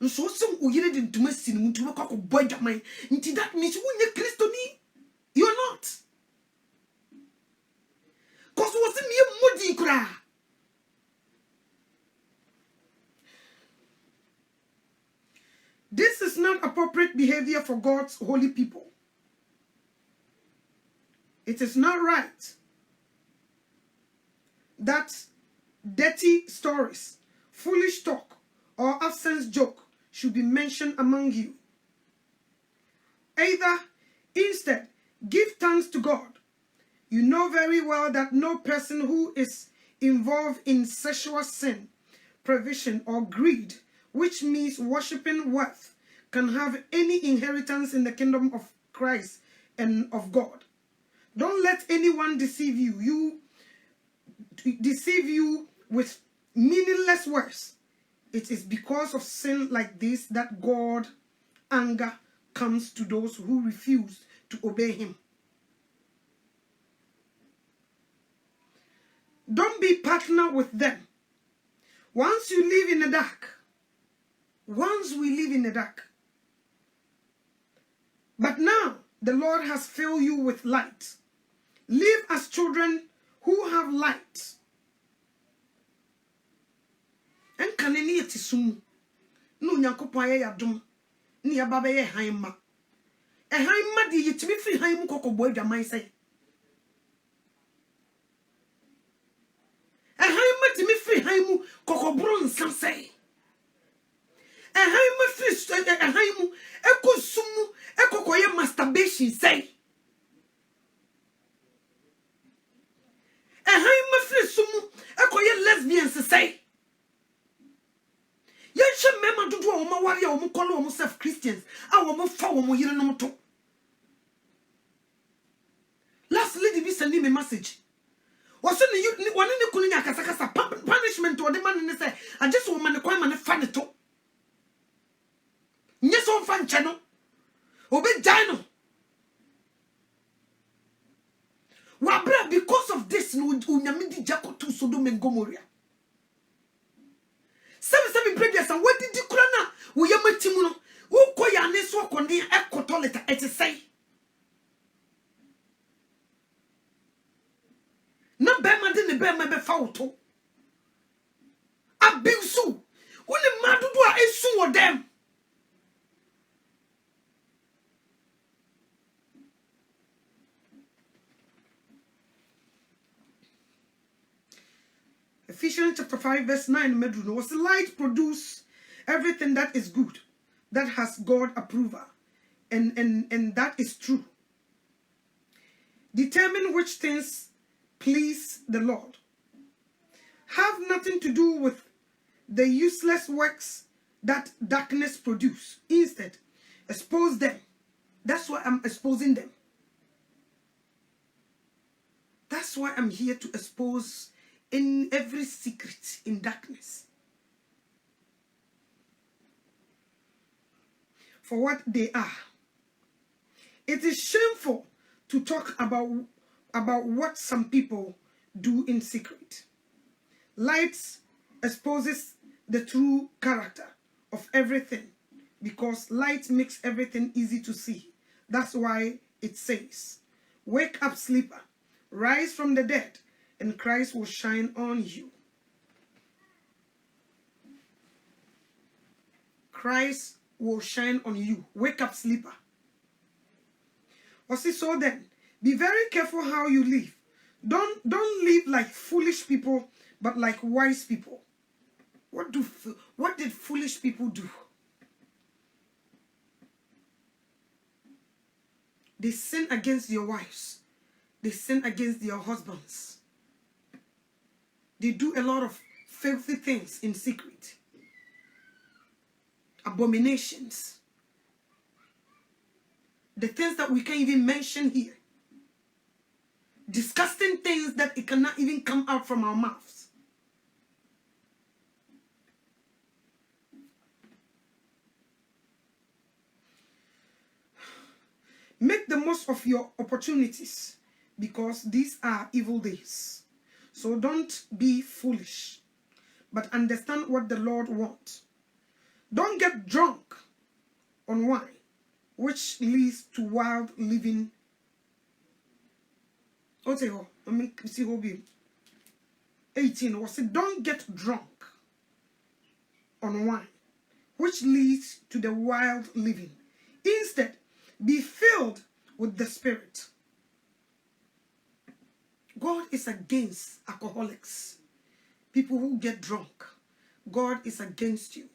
nso sem oyire de ntoma sini mu ntoma kwa kobọ adwaman nti that means wonye Kristo ni you're not cause was me kura. This is not appropriate behavior for God's holy people. It is not right that dirty stories, foolish talk, or absence joke should be mentioned among you. Either, instead, give thanks to God. You know very well that no person who is involved in sexual sin, provision, or greed, which means worshipping wealth, can have any inheritance in the kingdom of Christ and of God. Don't let anyone deceive you with meaningless words. It is because of sin like this that God's anger comes to those who refuse to obey him. Don't be partner with them. Once you live in the dark, once we live in the dark, but now the Lord has filled you with light. Live as children who have light. And can any it soon? No Yankopaya yadum, ni ababe haima. A haima di yitimi free haimu koko boy jamai say. A haima di mi free haimu koko bron sam say. A haima free a haimu eko sumu eko koye masturbation say. A haima free sumu eko ye lesbians say. Yensha mema dudu a woma wari a womo kolo womo self Christians a womo fa womo yire no to. Last lady be sending me message. Was ni one ni kunu nya kasa punishment or the man ni say I just woman the kwai man fa ne to. Nye so fa nche no. Obe jai no. Wabra because of this no unyame di jakotu Sodom and Gomorrah. Seven previous and what did you crana? We are matimuno. Who koya neso kondi ekotoleta et say. No bema didn't bear my befauto. Abuse. When the madudua is so them. Ephesians chapter 5 verse 9 medruno was the light produce everything that is good, that has God approval, and that is true. Determine which things please the Lord. Have nothing to do with the useless works that darkness produce. Instead, expose them. That's why I'm exposing them. That's why I'm here to expose in every secret in darkness. For what they are. It is shameful to talk about what some people do in secret. Light exposes the true character of everything because light makes everything easy to see. That's why it says, wake up, sleeper, rise from the dead, and Christ will shine on you. Christ will shine on you. Wake up, sleeper. So then, be very careful how you live. Don't live like foolish people, but like wise people. What did foolish people do? They sin against your wives. They sin against your husbands. They do a lot of filthy things in secret. Abominations. The things that we can't even mention here. Disgusting things that it cannot even come out from our mouths. Make the most of your opportunities because these are evil days. So don't be foolish, but understand what the Lord wants. Don't get drunk on wine, which leads to wild living. 18 was it, don't get drunk on wine, which leads to the wild living. Instead, be filled with the Spirit. God is against alcoholics, people who get drunk. God is against you.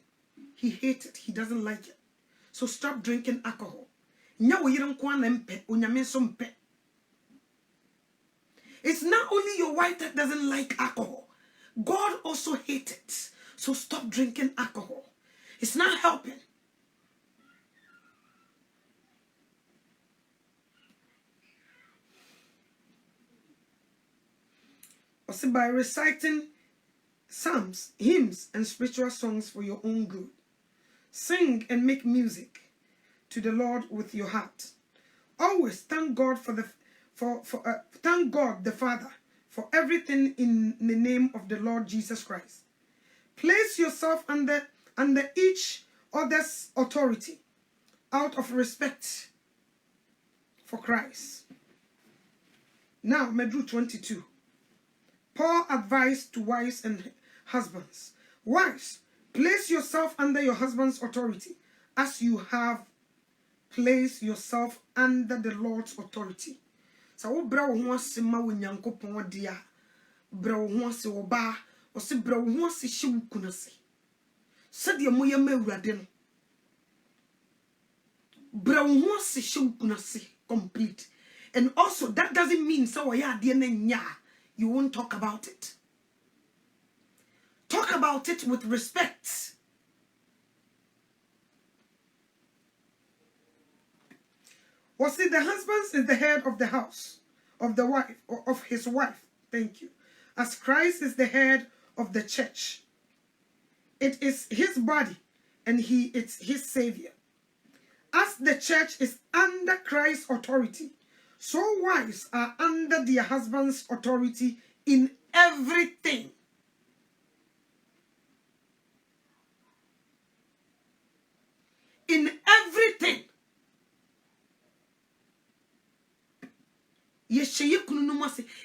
He hates it. He doesn't like it. So stop drinking alcohol. It's not only your wife that doesn't like alcohol. God also hates it. So stop drinking alcohol. It's not helping. Also, by reciting psalms, hymns, and spiritual songs for your own good. Sing and make music to the Lord with your heart. Always thank God thank God the Father for everything in the name of the Lord Jesus Christ. Place yourself under each other's authority out of respect for Christ. Now, Medru 22. Paul advised to wives and husbands. Wives, place yourself under your husband's authority as you have placed yourself under the Lord's authority. So wo bra wo ho ase ma wo Nyankopon dia. Bra wo ho ase wo ba, o se bra wo ho ase hye wo kunase. Se de mo ye ma awurade no. Bra wo ho ase hye wo kunase complete. And also that doesn't mean so wo ya ade na nya. You won't talk about it. Talk about it with respect. Well, see, the husband is the head of the house, of the wife, or of his wife. Thank you. As Christ is the head of the church. It is his body, and he is his savior. As the church is under Christ's authority, so wives are under their husband's authority in everything. In everything.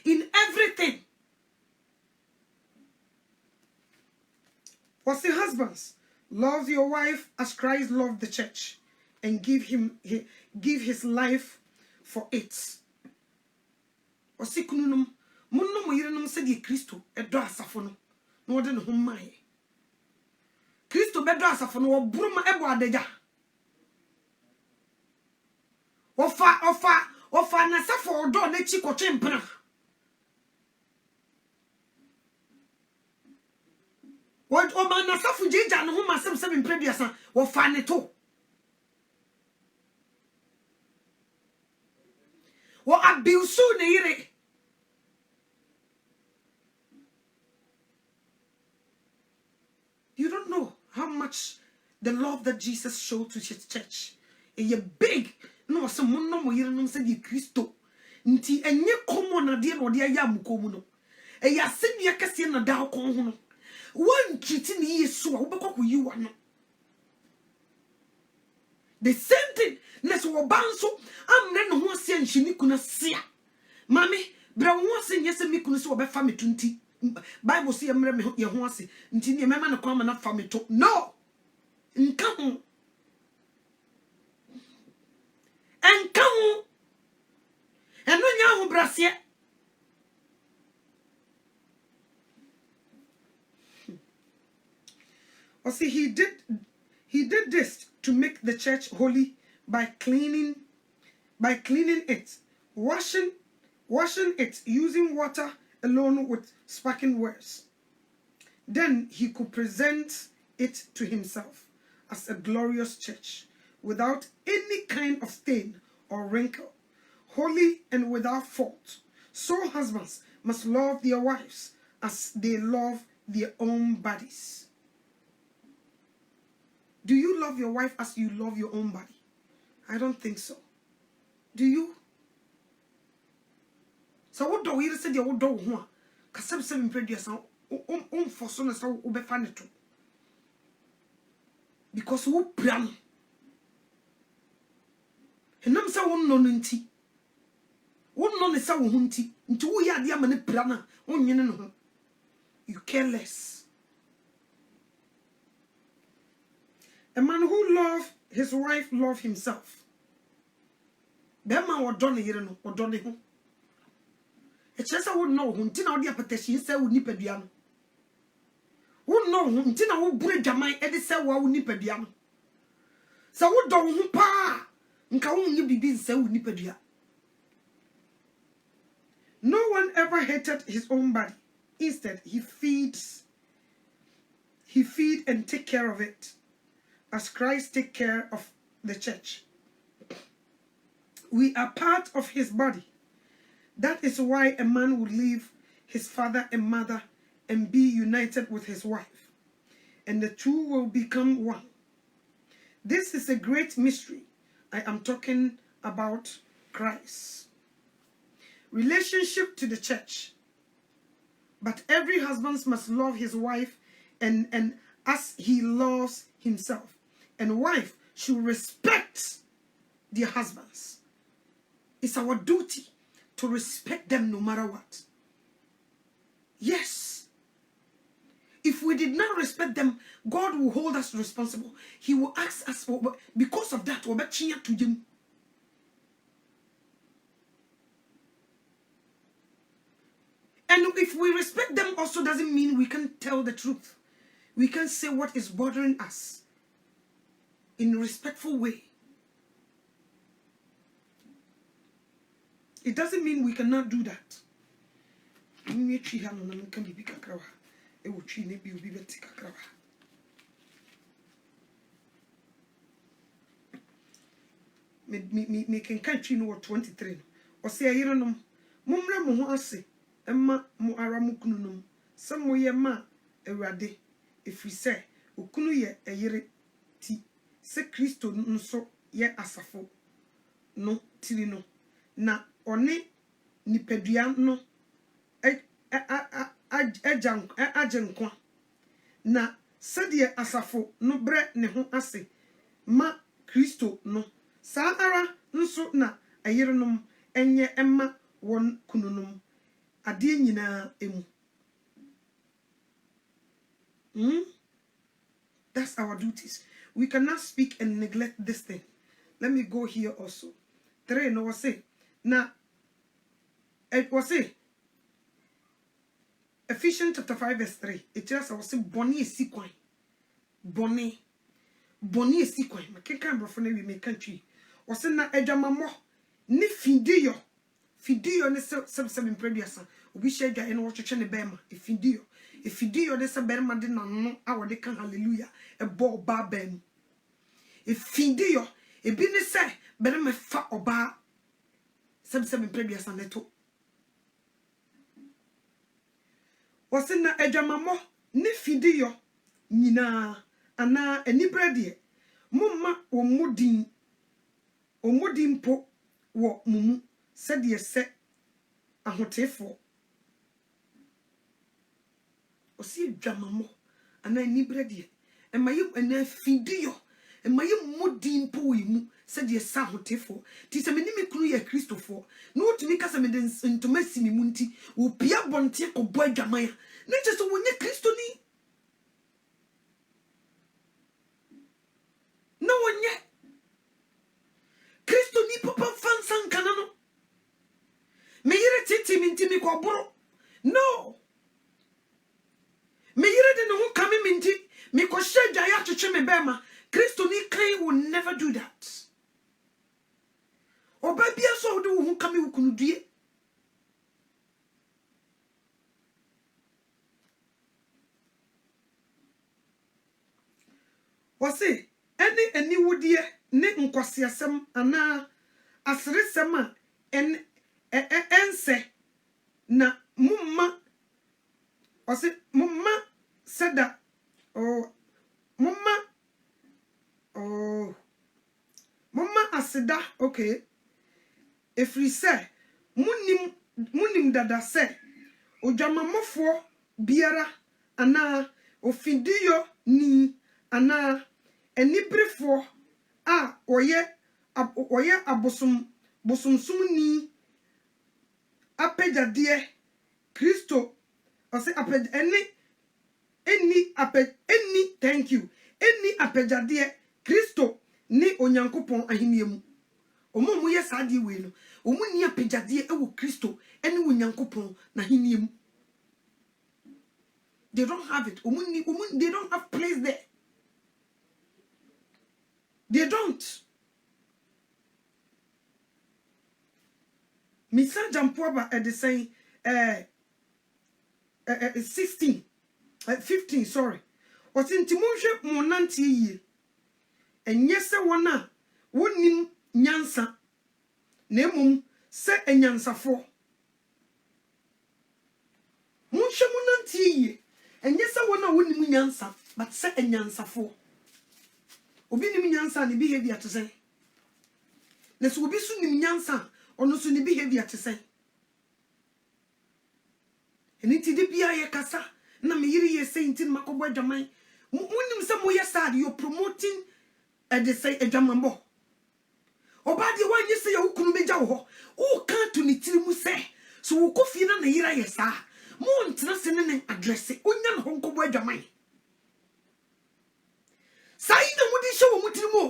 In everything. What's the husbands? Love your wife as Christ loved the church and give his life for it. What's it kununum? Munno mo yirenum se di Kristo edo asafo no. Na wode ne ho mae. Kristo bedo asafo no wo buruma ebo adagya. Ofa na safo odo na chi kotwe mpena. O ma na safo jija no ho masem se mpreduasa wo fa ne to. Wo abuse ne yire. You don't know how much the love that Jesus showed to his church. And you're big. No, someone no more you said you Christo. Nti enye komo na de no de aya mukomu no. E ya senu akase na da kon ho no. One treating Yesu a wo bekọ ko yi wa no. The same thing. Let's wo banso amre no ho ase anhini kuna sia. Mami, bra wo ase nyese mi kunu se wo be fa me 20. Bible say emre me ye ho ase. Nti ne mema ne kwama na fa me to. No. Nka ho. Enka ho. Eno nya ho brase. Or see, he did this to make the church holy by cleaning it, washing it using water alone with sparkling words. Then he could present it to himself as a glorious church without any kind of stain or wrinkle, holy and without fault. So husbands must love their wives as they love their own bodies. Do you love your wife as you love your own body? I don't think so. Do you? So what do we say the old dog one? Kasem seven previous for son as ube faneto. Because who plan? And nam sa won no nti. Won no ne sa wo hunti. Nti wo ya de amane plana. Won nyene no ho. You care less. A man who loves his wife loves himself. Bema or Johnny Hirano or Johnny Home. A chesa would know whom Tina Odia Pateshi say would nip a diano. Would know whom Tina would break Jamai Eddie say would nip a diano. So would do whom pa Nkaun you be being say would nip a dia. No one ever hated his own body. Instead, he feed and take care of it, as Christ take care of the church. We are part of his body. That is why a man would leave his father and mother and be united with his wife, and the two will become one. This is a great mystery. I am talking about Christ. Relationship to the church. But every husband must love his wife and as he loves himself. And wife should respect their husbands. It's our duty to respect them no matter what. Yes. If we did not respect them, God will hold us responsible. He will ask us for, because of that, we'll be to him. And if we respect them also doesn't mean we can tell the truth. We can say what is bothering us in a respectful way. It doesn't mean we cannot do that. Me can country no 23. Or say I don't know. Mumra mo ase. Emma mo ara mo kunu nom. Some ye ma ewade. If we say okunu ye eyere ti. Se Kristo nso ye asafo no tiri no. Na one nipadua no ajenkwa. Na sede asafo no bre ne ho ase ma Kristo no. Sa ara nso na eyere nom enye emma won kunu nom. Ade nyina emu. That's our duties. We cannot speak and neglect this thing. Let me go here also. 3 no was say. Now it was say Ephesians chapter 5 verse 3. It just was say boni esikwan. Boni esikwan. Ma kenkan brofo na we make country. Was say na edwamamo ne fidiyo. Fidiyo ne se impreduasa. Obi shedwa ene wo twetwe ne bema. Fidiyo ne se bema de na no awode kan hallelujah. E bo ba bem. Fidiyo ebi ne se bema fa oba se impreduasa neto. Was na edwamamo ne fidiyo nyina ana enibrede mumma omudin po wo mumu said ye se ahotefo o si dwamamo ana enibrede e mayim ana fidiyo e mayim mudin po yimu said ye sa ahotefo ti se menimi kunu ye Kristofo no otumi kasa me den ntomasi mi munti wo pia bonte ko bo adwamaya na je so wonye Kristo ni no wonye Kristo ni papa fansan kanano me yire titi minti mi ko boro no me yire de no kame minti mi ko shedwa ya twetwe me bema Kristo ni kan will never do that. Oba bia so de wo kame wo kunu due wose eni wodie ne nkwasiasem ana asresem a ense na mumma wose mumma seda mumma aseda okay efri se munim dada se odwamamofo biara ana ofidiyo ni ana enibrefo a oye bosomsum ni apejade Kristo ose apej ene thank you. Any apejade Christo ni onyankopon ahenie mu. Omo mu yes ade we no. Omo ni apejade ewo Christo ene onyankopon na ahenie mu. They don't have it. They don't have place there. They don't. Misa Jampoaba at the saying 15, sorry. What's in Timonje Monanti ye? And yes, one wouldn't nyansa. Nemum set a nyansa for. Munsha Monanti ye. And yes, one wouldn't nyansa, but set a nyansa for. Obini nyansa and behavior to say. Let's be soon nyansa. Ono so ni behavior to say. Eniti de bia ye kasa na me yiri ye say ntin makobo adwaman. Munim se mo yesa you're promoting they say adwamanbo. Oba de wan ye say ya hukunu meja wo ho. O kan to ni tiri mu say so wo kofi na na yira yesa. Mo ntena se ne address onya no honkobo adwaman. Sai na mudi hye wo mutiri mo.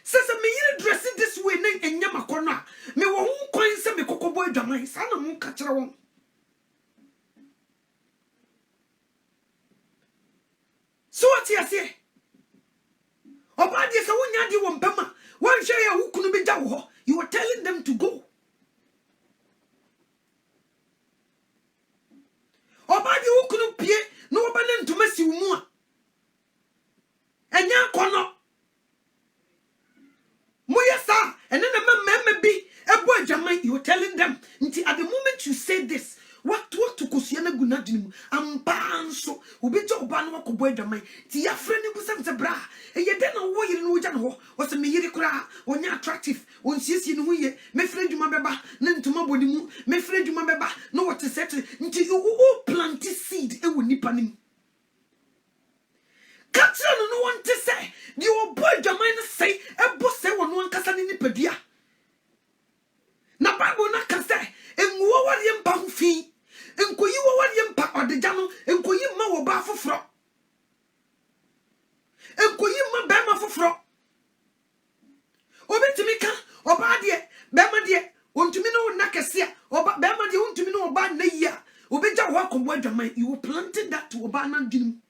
Says me yiri dressing this way na enya makono me wo hu kwan se me kokobo adwaman sa na mo ka kire won. So what you say? Obadi se wonya di wo mpema wan hwe ya hukunu be jawo ho. You were telling them to go. Obadi hukunu pie no obane ntoma si mu a. Enya kono. Moyesa and then the be a boy Jamai, you were telling them until at the moment you say this, what to Kosiana Gunadin, I'm banso, who be to Banwa Boy Jamai, Tia friend was a bra, and yet then a way in Wujano was a Miyakra, when you're attractive, when she's in Wuye, me friend you mabeba, then to my body, me friend you mabeba, know what to set until you all plant seed, it will nip on him. Catch no one to say, the old boy Jamina say, a boss say one casa in Nipedia. Na Bible na kase, and what yam bang fee, and could you what yam pa or the jano, and could you ma ba for fro? And could you ma bama for fro? Obetimika, or badie, bama dear, want to me no nakasia, or bama de want to me no bad neya, Obeja walk on boy Jamai, you planted that to Obana Jim.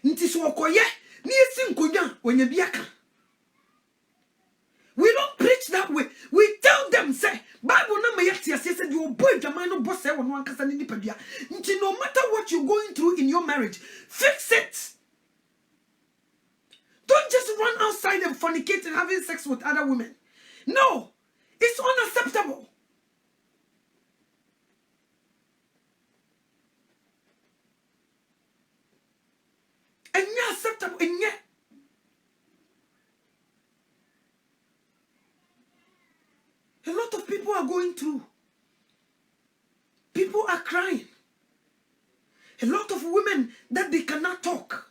Nti so okoye ni esi nkonya onye biaka. We don't preach that way. We tell them say Bible na mayati said you boy Jamai no boss say won ankasa ni nipadua. Nti no matter what you're going through in your marriage, fix it. Don't just run outside and fornicate and having sex with other women. No, it's unacceptable. And yeah, acceptable, and yeah. A lot of people are going through. People are crying. A lot of women that they cannot talk.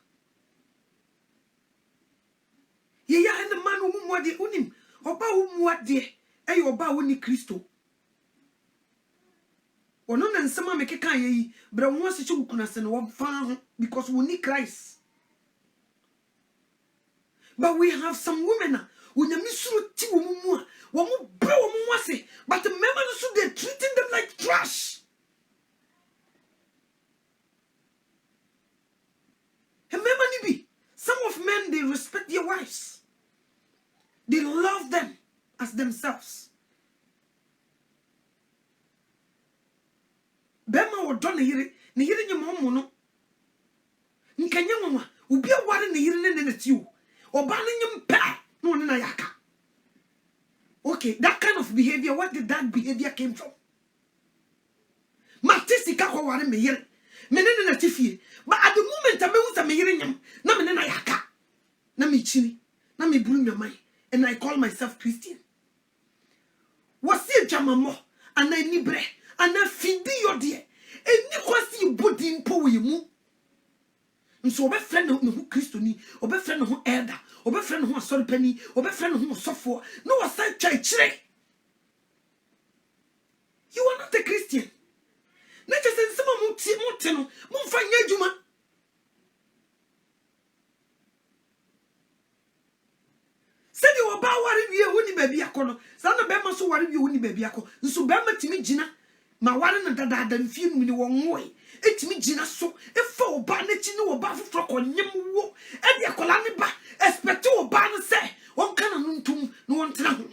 Yeah, and the man who mwade unim, oba umwade, oba uni Christo. Ono na nsema mekeka yi, bra won se chukuna se no fa because we need Christ. But we have some women when you miss ti wo mu a wo mu bre wo mu wase but the men so they treating them like trash. And be some of men they respect their wives. They love them as themselves. Bema wo do ne yire nyemo no. Nkanya mama obi aware ne yire ne ti o. Okay, that kind of behavior, where did that behavior came from? Matisika ko ware me yere. Menene na tifie. But at the moment I me usa me yere nyam, na menena yaka. Na me chini, na me buru me mind, and I call myself Christian. Wasi jamamo, ana ni bre, ana fidi your dear. Eni kwasi body mpo we mu. So obe friend no who Christo ni, obe friend no elder, obe friend no sorry penny, obe friend no sofo. No aside church. You are not a Christian. Na je se nsema muti no mumfa nya adwuma. Said you about what you woni baby akono. Sa na be ma so ware bi woni baby akọ. Nso be ma timi gina. Ma ware na dada mfie mu ni wonwo e. Etimi gina so. Efa oba na chi ni oba foforo konyem wo. E de akola ne ba. Expect oba no se. Won kana no ntum no won tena ho.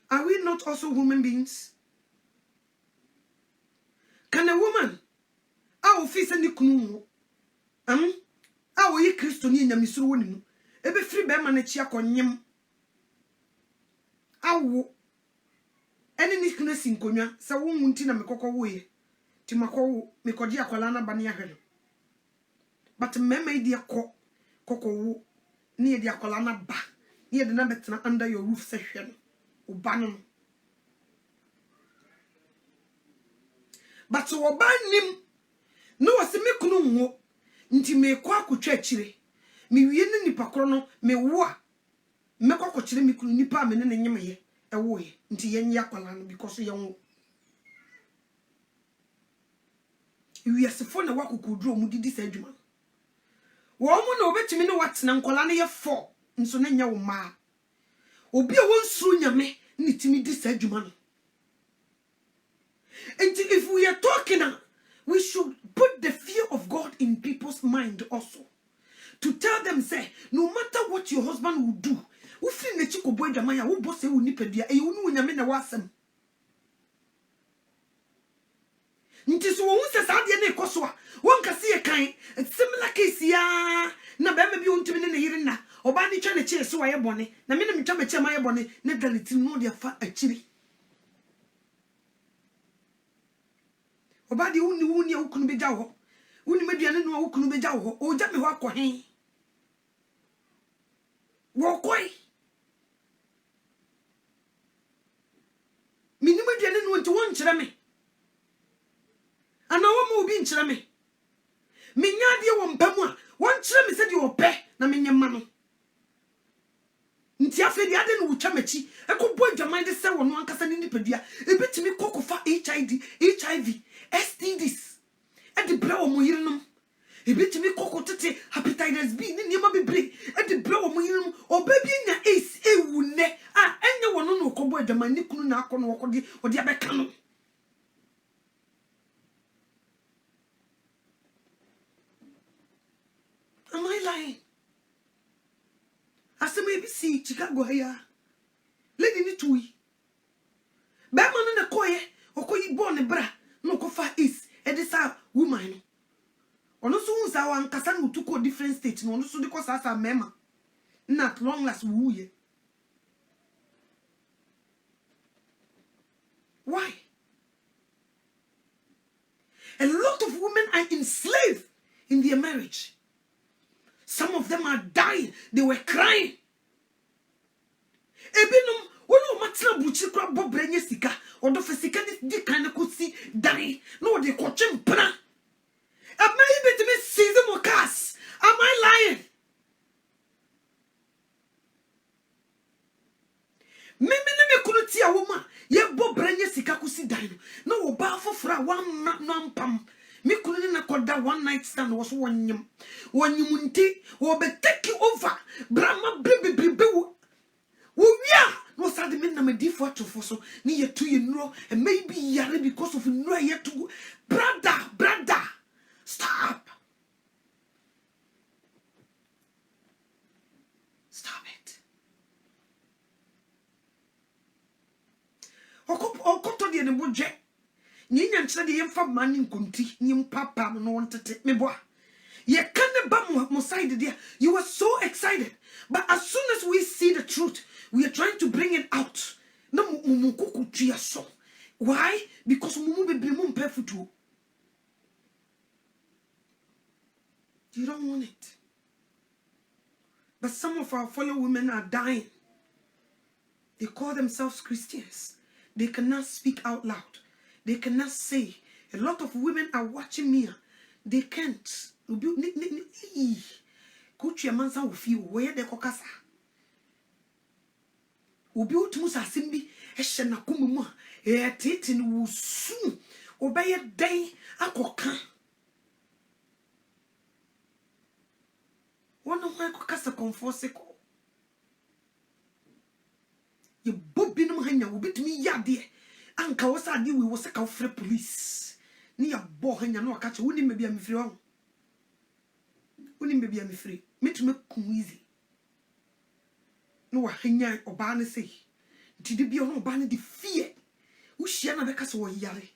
Are we not also human beings? Can a woman office ni kunu ye Kristo ni nyamisuro woni mu ebe free be ma na chi akonyem awo ene ni kuna sinkonwa se wo munti na mekokọ wo ye ti makọ mekoji akwala na ba ne ahwe but mema idi kokọ wo ni ye di akwala na ba ni ye de na betena under your roof se hwe no oba no but oba nim no wase me kunu nwo nti me kwa akotwa akire me wie ne nipa koro no me wo a me kokọ kire me kunu nipa me ne nyem ye ewo ye nti ye nya kwala no because ye wo wi asefo na wakokuduro mu didi sa adwuma wo mu na obetimi ne watena nkwala ne ye 4 nso na nya wo ma obi a wonsuru nyame ne timi di sa adwuma no. And if we are talking, we should put the fear of God in people's mind also. To tell them, say, no matter what your husband will do, who feel the chico boy jamaya, who boss a unipedia, a unuamina wasem. Ntis who says, I didn't coswa, one can see a kind, a similar case, ya, na baby be unto me in the hearing, or bandy chana chair, so I bonnet, na minimum chama my bonnet, never little more their fat a chili. Obadi uni ukunu beja ho uni meduane no ukunu beja ho o ja me ho akọhen wo koi mini meduane no nti won kire me ana wo ma obi nkire me menya de wo mpamu a won kire me se de opẹ na menya ma no nti afẹ de ade no wutwa machi ekọbọ adwaman de se wono ankasa ni nipadua ebetimi kokofa HIV STDs e de bra wo mo yirenum ebetimi kokotete hepatitis B ni niema bebre e de bra wo mo yirenum obabi nya AIDS ewu ne a enye wono no kọbọ adwaman ni kunu na akọ no wokode odi abeka no. Am I lying? Aseme bi si Chicago here. Lady ni tuyi. Be ma no na koye, okoyi born bra, no ko fa is, e de sa woman no. Ono so hu sa wan kasa no to different state no, ono so de ko sa mema. Not long last wu ye. Why? A lot of women are enslaved in their marriage. Some of them are dying. They were crying. Ebinum, wono matna buchi kwa bobrenye sika. Odo fesika di kind kusi dying. No, they kochim pra. Am I able to be season or cast? Am I lying? Me kunuti a woman. Ye bobrenye sika kusi dying. No, oba fofra one nampam. Me couldn't na one night stand was one yum nti wo be take over brahma bribe wo ya no sad me na me default to so ni ye to you know and maybe yare because of no yet to brother stop it okoto de ne boje ni nyanchira de yemfa mani nkonti ni mpapa no wontete meboa ye kan ba mo side there you were so excited but as soon as we see the truth we are trying to bring it out na mu kukutua so why because mu bebre mu mpefutu you don't want it but some of our fellow women are dying. They call themselves Christians. They cannot speak out loud. They cannot say. A lot of women are watching me. They can't. Kuchi amansa ufi where de kokasa. obi otumu sasimbi ehye na komumu a tete no wusu obeye den akoka wona ho akokasa konfosiko ye bobinum hanya obitumi yade anka wo sa de we wo se ka free police ni ya bo hanya na waka che woni me bia me free wo woni me bia me free metumi ku easy no wa hanya oba ne sei ntide bia no oba ne de fear wo hia na beka se wo yare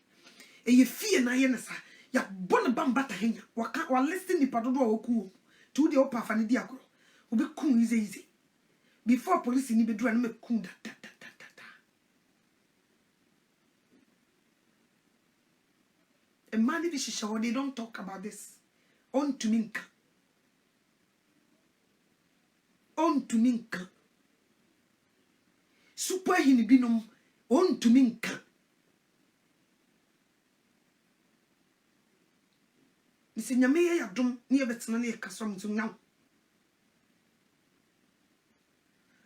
ye fear na ye ne sa ya bon bamba ta hanya waka wa listen ni padodo a woku tu de opa fa ne di akoro obi ku easy before police ni be dura na me ku da. A man if she they don't talk about this. On to minka. On to minka. Super hinibinum. On to minka. Nisi nyame ya dum ni ebetena na yekasom to now.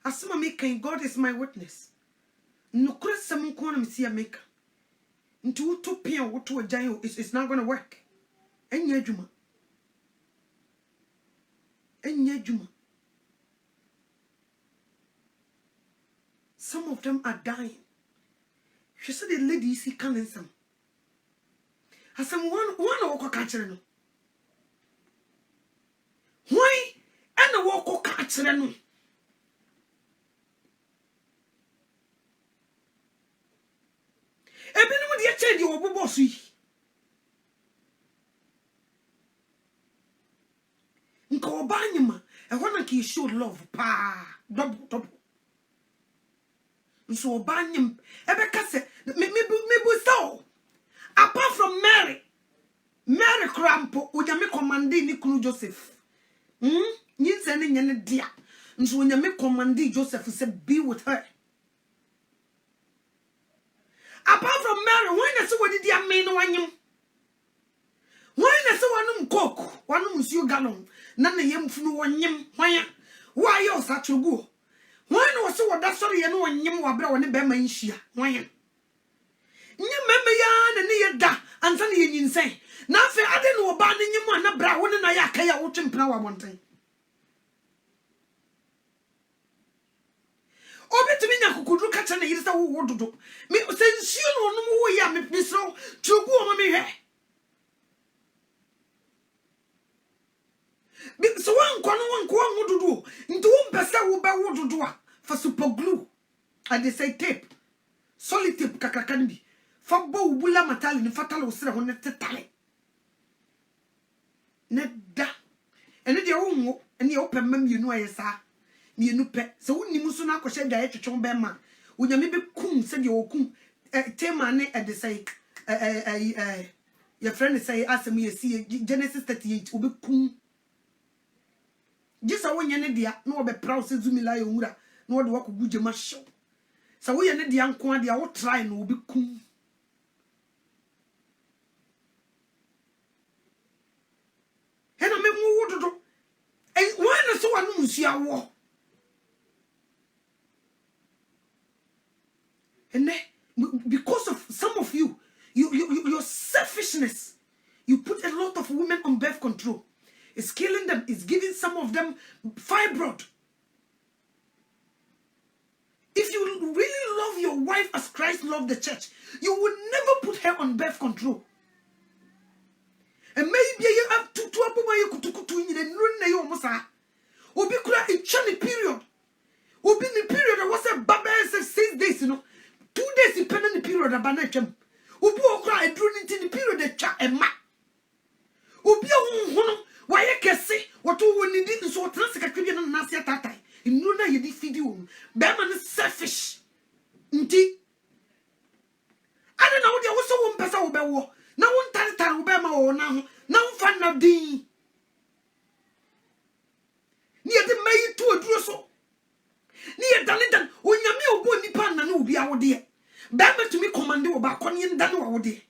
Asema me kan God is my witness. Nukure sam ko na mesi ameka. Into to pay or to a jail, it's not going to work. And yejuma. And yejuma. Some of them are dying. She said the lady see coming some. I said one walk catcher no. Why? And a walk catcher no. Ebinu de change your boss yi nka obanyima e hona ka show love pa double nso obanyim ebeka se me so apart from Mary Crampo onyame commande ni kunu Joseph nyinse ne nyene dia nso onyame commande Joseph say be with her. Apart from Mary, when I saw what did you mean one you? When I saw one coke, one monsieur gallon, none of them flew one yim, why you such a go? When was so what that sorry and one yim were brown and bema in sheer, why? You remember yan and near da, and Sunday in say, nothing I didn't know about you man, a brown and I can't watch him power one thing. Obi tumi nya kokudru ka cha na yiri sa wo dodo me sensuo no no wo ya me so chugu o me hwe bi so wan ko dodo nti wo mpesa wo ba wo dodo a fa super glue and they say tape solid tape kakaka ni bi fa bo bula matali ni fatale wo sere ho ne tetale ne da ene de wo wo ene wo pemma mienu ayesa mienu pe se wonni muso na akɔhye dwae twetwon be ma onyame be kum se de okum tema ne de say your friend say asem ye see Genesis 38 obi kum gisa wonye ne dia na obe praw se zumila ye wura na ode wakogu jema hyew se wo ye ne dia nko a dia wo try na obi kum hena me mu wododo wana so wanu musia wo. And because of some of you, your selfishness, you put a lot of women on birth control. It's killing them. It's giving some of them fibroid. If you really love your wife as Christ loved the church, you will never put her on birth control. And maybe you have to Obi kura a chani period. Obi ni period I was a baba 6 days, you know. 2 days depending on the period of banachem. Obi okra a drone into the period of cha and ma. Obi a why I can say what you need so transcription and nasia tatai. In Luna you defeat you. Beman is selfish. Inti. I don't know there was so one person obewo. Now one tata obema or now fan of the near the may to a drusso. Near Dalitan, when you mean a pan and will be our dear. Bama to me commando about Conian Dano our dear.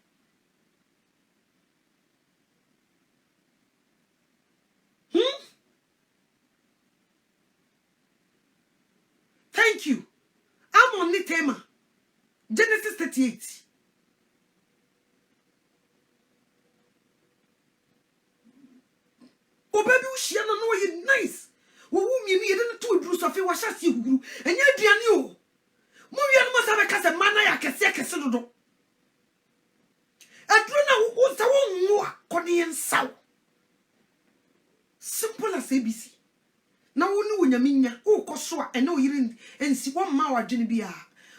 Thank you. Tamar. Genesis 38. O baby ushia no ye nice. Wo mi mi yede to aduru so fe wa hyase huguru. Enya aduane o. Mo wi no masa be kasa mana ya kese dodo. Aduru na wo sa wo nwo a kode yen saw. Simple as ABC. Na wo ni wonyaminya wo koso a ene oyire ensi wo ma wa dwene bia.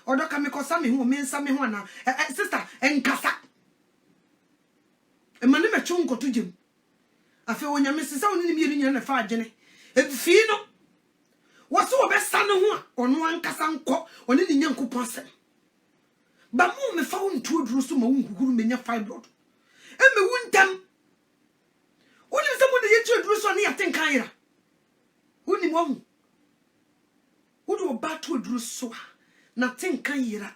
Odo ka me kosa me ho me nsa me ho na sister enkasa. E mane me chu nkoto jem. Afi wonyame sisa woni mi yiri nyina fa adwene. Efi no. Waso obesa no ho a ono ankasa nkọ oni ni nyankopon asem. Ba mo me fa won tu oduru so ma won huguru menya fibroid. E me wuntam. Woni se mo de ye tu oduru so na ya tenkan yira. Woni mo hu. Wodi oba tu oduru so a na tenkan yira.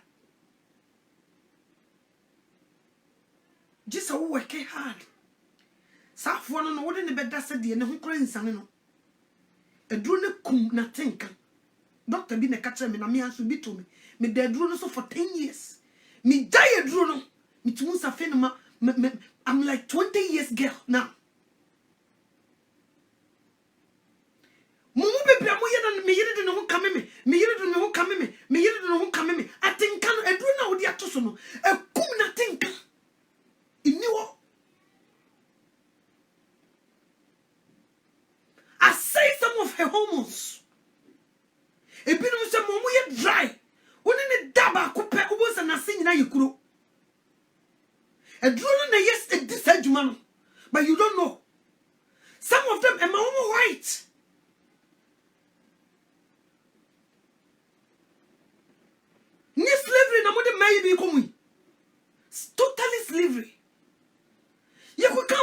Jisa wo work hard. Safo no wodi ne beda se de ne ho kora nsane no. Eduru ne kum na tenkan. Doctor bi ne ka kire me na me anso bi to me. Me da eduru no so for 10 years. Me die eduru no. Me tumu safe no ma I'm like 20 years girl now. Mumu bebra mo ye na me yire de ne ho kame me. Me yire de ne ho kame me. Me yire de ne ho kame me. Atenkan no eduru na wodi atoso no. Ekum na tenkan. Iniwo. I say some of her hormones. Ebinu se mo ye dry. Woni ne daba ko pe obosa na se nyina yekuro. Eduru na yes this adwuma no. But you don't know. Some of them am white. Ni slavery na mo de mai bi komu. Totally slavery. Ye ko ka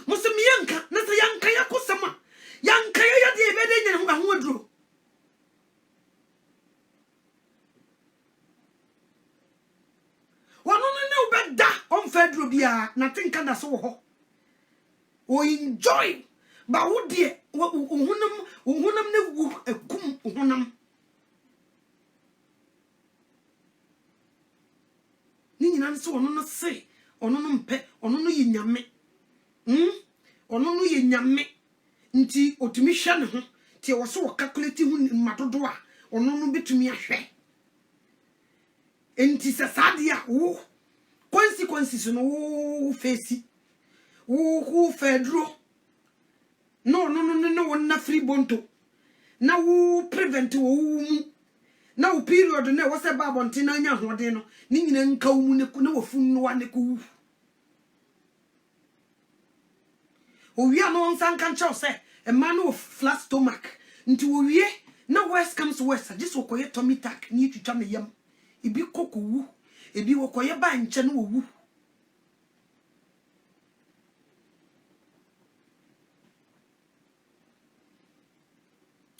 musim yanka na se yanka yakosama. Yanka ya de ebede nyene ho aduro. Wano no beda on fedro bia na tinka da so ho. O enjoy ba wo de ohunam na wu akum ohunam. Ni nyina so ono no se ono no mpe ono no ye nyame. Ono no ye nyame. Nti otumi hwe ne ho ti wo so calculate hu madodo a ono no betumi ahwe. Enti se sadia wo consequences no wo face wo fedro no na free bonto na wo prevent wo mu na wo period na wo se ba bonte na nya hoden no ni nyina nka wo mu ne ku na wo funu wa ne ku o wi ano nsan kan chaw se a man of flat stomach nti wo wie na worst comes worst just wo koye tummy tuck ni twitwa me yam ebi kokowu ebi wo koye ba nche no wo wu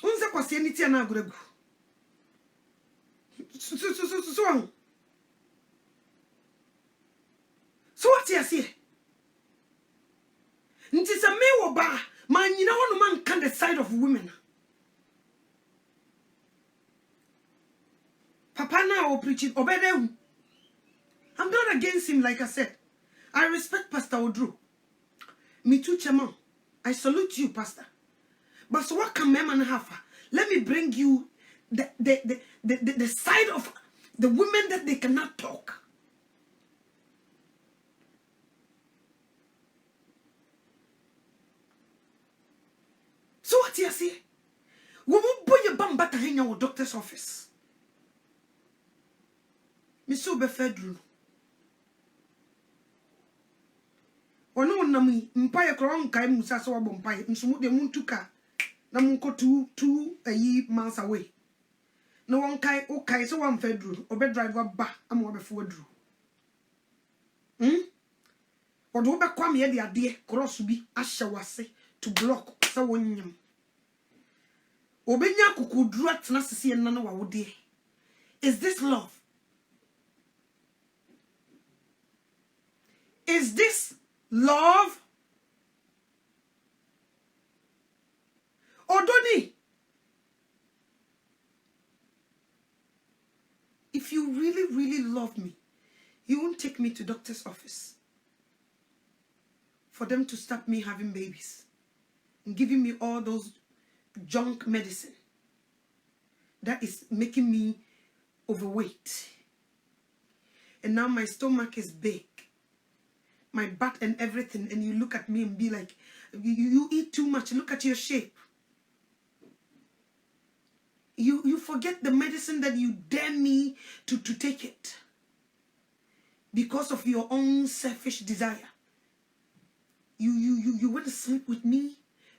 unse kwase ni tia na agoregu so what you see nti se me wo ba man nyina hono man kan the side of women. Papa now preaching obede. I'm not against him like I said. I respect Pastor Odru. Me too, Chairman. I salute you, Pastor. But so what can men have? Let me bring you the side of the women that they cannot talk. So what you see? We won't put your bum back in your doctor's office. Miss Obefedru. Ono nami mpaye kron kai musa so wabo mpaye nsumu de muntuka na munko 2 miles away. No one kai o kai so one fedru obe driver ba am obefo adru. Odo obe kwam ye de ade cross bi ahye wase to block sa wonyam. Obenya kukudru atena sese na na wawode. Is this love? Is this love? Odoni. If love me, He won't take me to doctor's office for them to stop me having babies and giving me all those junk medicine that is making me overweight. And now my stomach is big, my butt and everything, and you look at me and be like, you eat too much, look at your shape. You forget the medicine that you dare me to take it because of your own selfish desire. You want to sleep with me,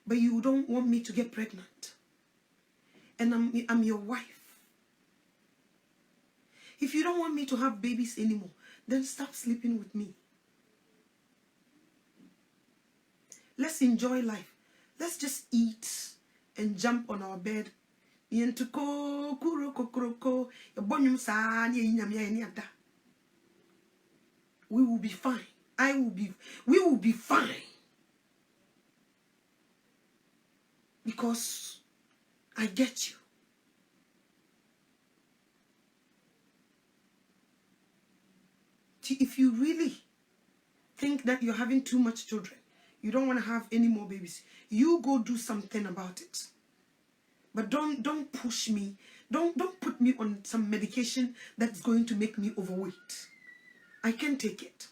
but you don't want me to get pregnant. And I'm your wife. If you don't want me to have babies anymore, then stop sleeping with me. Let's enjoy life. Let's just eat and jump on our bed. We will be fine. We will be fine. Because I get you. If you really think that you're having too much children, you don't want to have any more babies, you go do something about it. But don't push me. Don't put me on some medication that's going to make me overweight. I can't take it.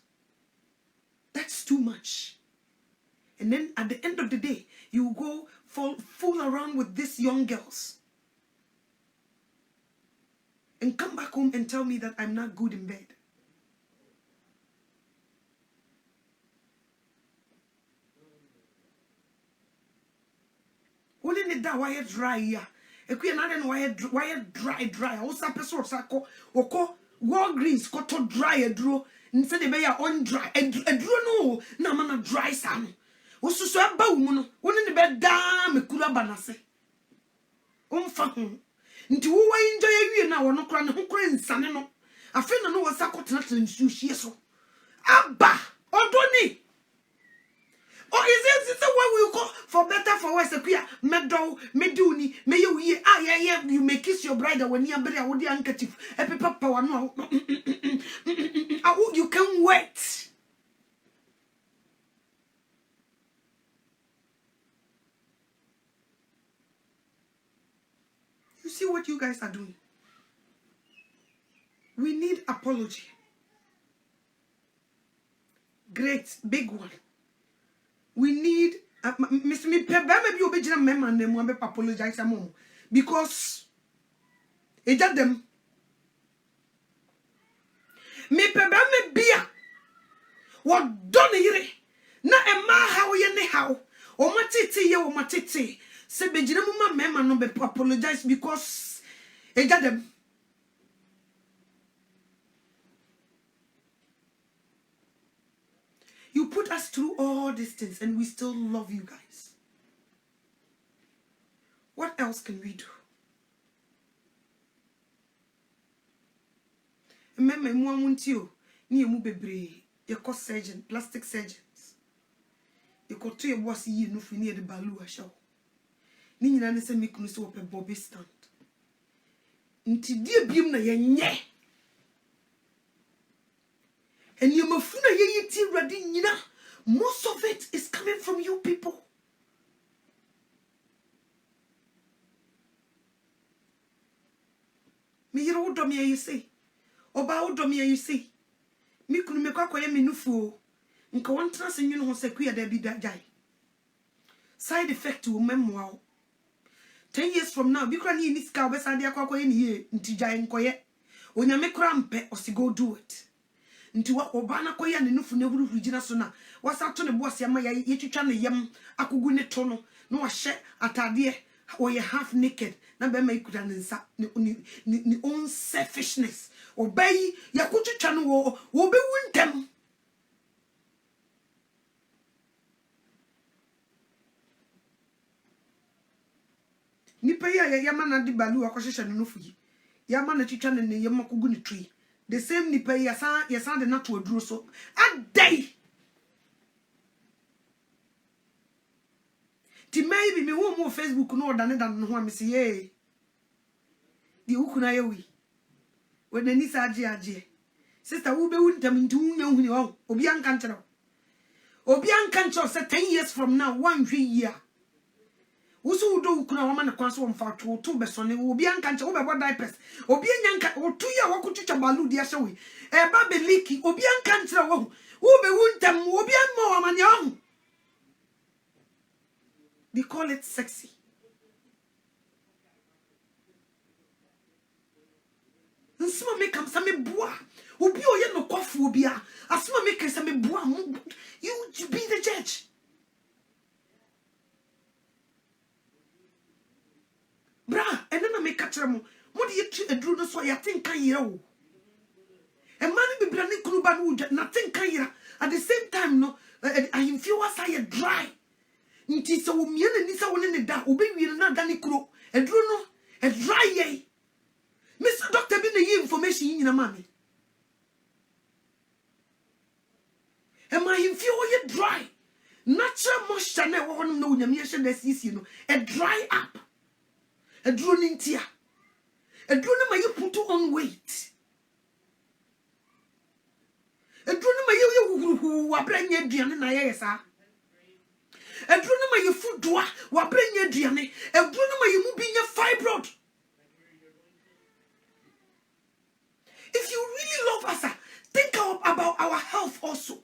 That's too much. And then at the end of the day, you go fool around with these young girls and come back home and tell me that I'm not good in bed. Wouldn't it that wire dry ya? Ekuya na den wire dry. Also person sako oko Walgreens koto dry edro. Nse de be ya on dry. Edro no na mana dry sam. Osusu aba wo mu no. Woni ne be da mekura banase. Omfa ho. Nti wo wa enjoy awie na wo no kra ne ho kra nsane no. Afi na no wo sako tena nsu hie so. Aba odoni. Or is it where we go for better for worse? Medo, meduni, may you ye, you may kiss your bride when you are with the handkerchief, a paper power. No, you can wait. You see what you guys are doing? We need apology. Great, big one. We need Mr. Me pe ba me bi obejina mema na mu be apologize am because eja dem me pe ba me bia wo don yire na e ma hawo ye ne hawo o matete ye o matete se bejina mu ma mema no be apologize because eja dem. You put us through all these things and we still love you guys. What else can we do? Remember, you call surgeon, plastic surgeons. You call to your boss, you know, near the Balua show. Nina say me couldn't so up a Bobby stand. Until dear beam na ye. And you mafuna ye ti ready nina. Most of it is coming from you people. Me yero odomi you say. Oba odomi you say. Me kunu me kwa ye me nufu. Nka wantana se nyunu ho sekua da bi da jai. Side effect wo memwa. 10 years from now, bi kura ni ni ska obesa de akwa ye ni ye nti jai nkoye. Onyame kura mpe go do it. Nti wa obana koya ne nufu ne huru hurugina so na wasa to ne boss ya ma ya twitwa ne yam akogu ne to no na wa hye atade o ye half naked na be ma ikuda ne nsa ne own selfishness obey ya kutwitwa no wo be wuntem. Nipa ya ma na di balu akohye ne nufu yi ya ma na twitwa ne yam akogu ne tree. The same nipa yasan de not to aduro so a day. Ti maybe me wo mo Facebook no than ho am say eh. Di ukuna yewi. When the nisa age. sister wo be wuntam nti wunya huni wo obi anka nkyerɛ obi anka nkyerɛ say 10 years from now one hwe year wusu udo ukuna wama na kwanso wamfa to be sone obi anka nkyerɛ wo be bo diapers obi anyanka otu ya wakutwa balu dia hye we e ba be leaky obi anka nkyerɛ wo be wuntam obi amma wamane ho. They call it sexy. Nsima make am some boa. Obi oye no kwafu obi a. Asima make some boa. You be the judge. Bra, and then I make catch them. What do you do no so ya think kan yira wo. E man be bra ne kruba no nothing kan yira. At the same time no I feel was I dry. Nti so wo miene ni sa wo ne da obi wiere na da ne kro. Edru no e dry ye. Mr. Doctor be na information yin na mami. And my him feel you dry. Natural moisture na wo no no nyame hye da sisi no. E dry up. E dro ni ntia. E dro na you put on weight. E dro na you hu abranya aduane na ye sa. E dro na you food doa wa abranya aduane. E dro na you mu bi nya fibroid. If you really love us, think about our health also.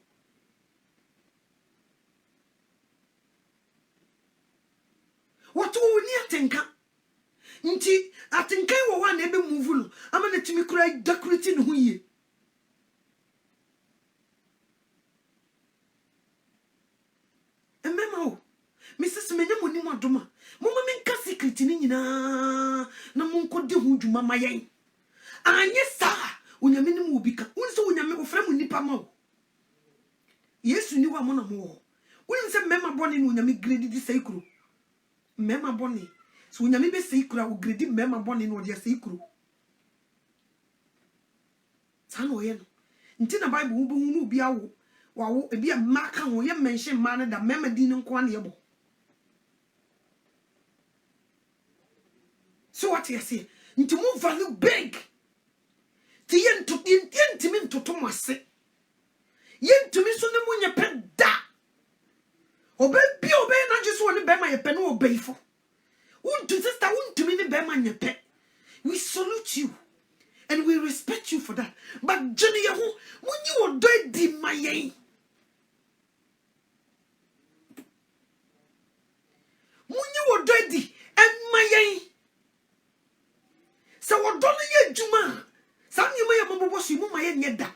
What we need attenka. Nti atenka wo wa na ebe move no. Ama na timi kura decorate no ye. Emema o. Mrs. Menya moni mo adoma. Mama menka secret ni nyina na monkodi ho dwuma mayen. Anye sa unyame ni mu obika unso unyame ofra mu nipa ma o Yesu ni wa mo na mo unim se mema boni ni unyame grade di seikuru mema boni so unyame be seikuru o grade mema boni ni o dia seikuru san o ye no nti na bible wo bu bi awo wawo e bia maka ho ye mention ma na da mema di ni nko na ye bo so what you say nti mu value big ti yentimi ntoto mwase yentimi so ne munye pe da obe na jiso woni be ma ye pe no obeifo untu sister untumi ne be ma nye pe. We salute you and we respect you for that, but jeni ye ho munyi wodo di mayen munyi wodo di en mayen se wodo no ye djuma Some you may have boss you my yeda.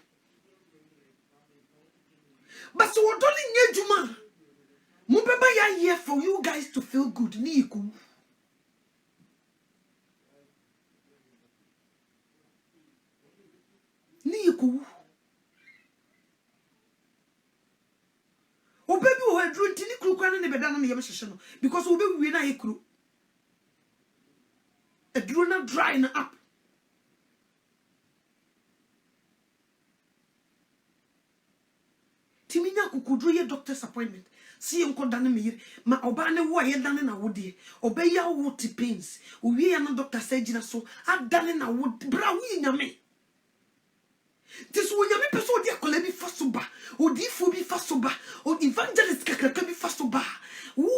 But so what don't you juma? Mubeba ya here for you guys to feel good. Niku. O baby who had drunk tini crew can never done on the emission because we be na a crew. A drone drying up. Timinya kukudru ye doctor's appointment. See unko dane me ma oba ne wo ye dane na wode. Oba ya wo ti pains. Owie ya no doctor surgery so adane na wo bra wi nyame. This wo nyame person odi akola bi fasoba. Odi fo bi fasoba. O evangelist kakraka bi fasoba. Wo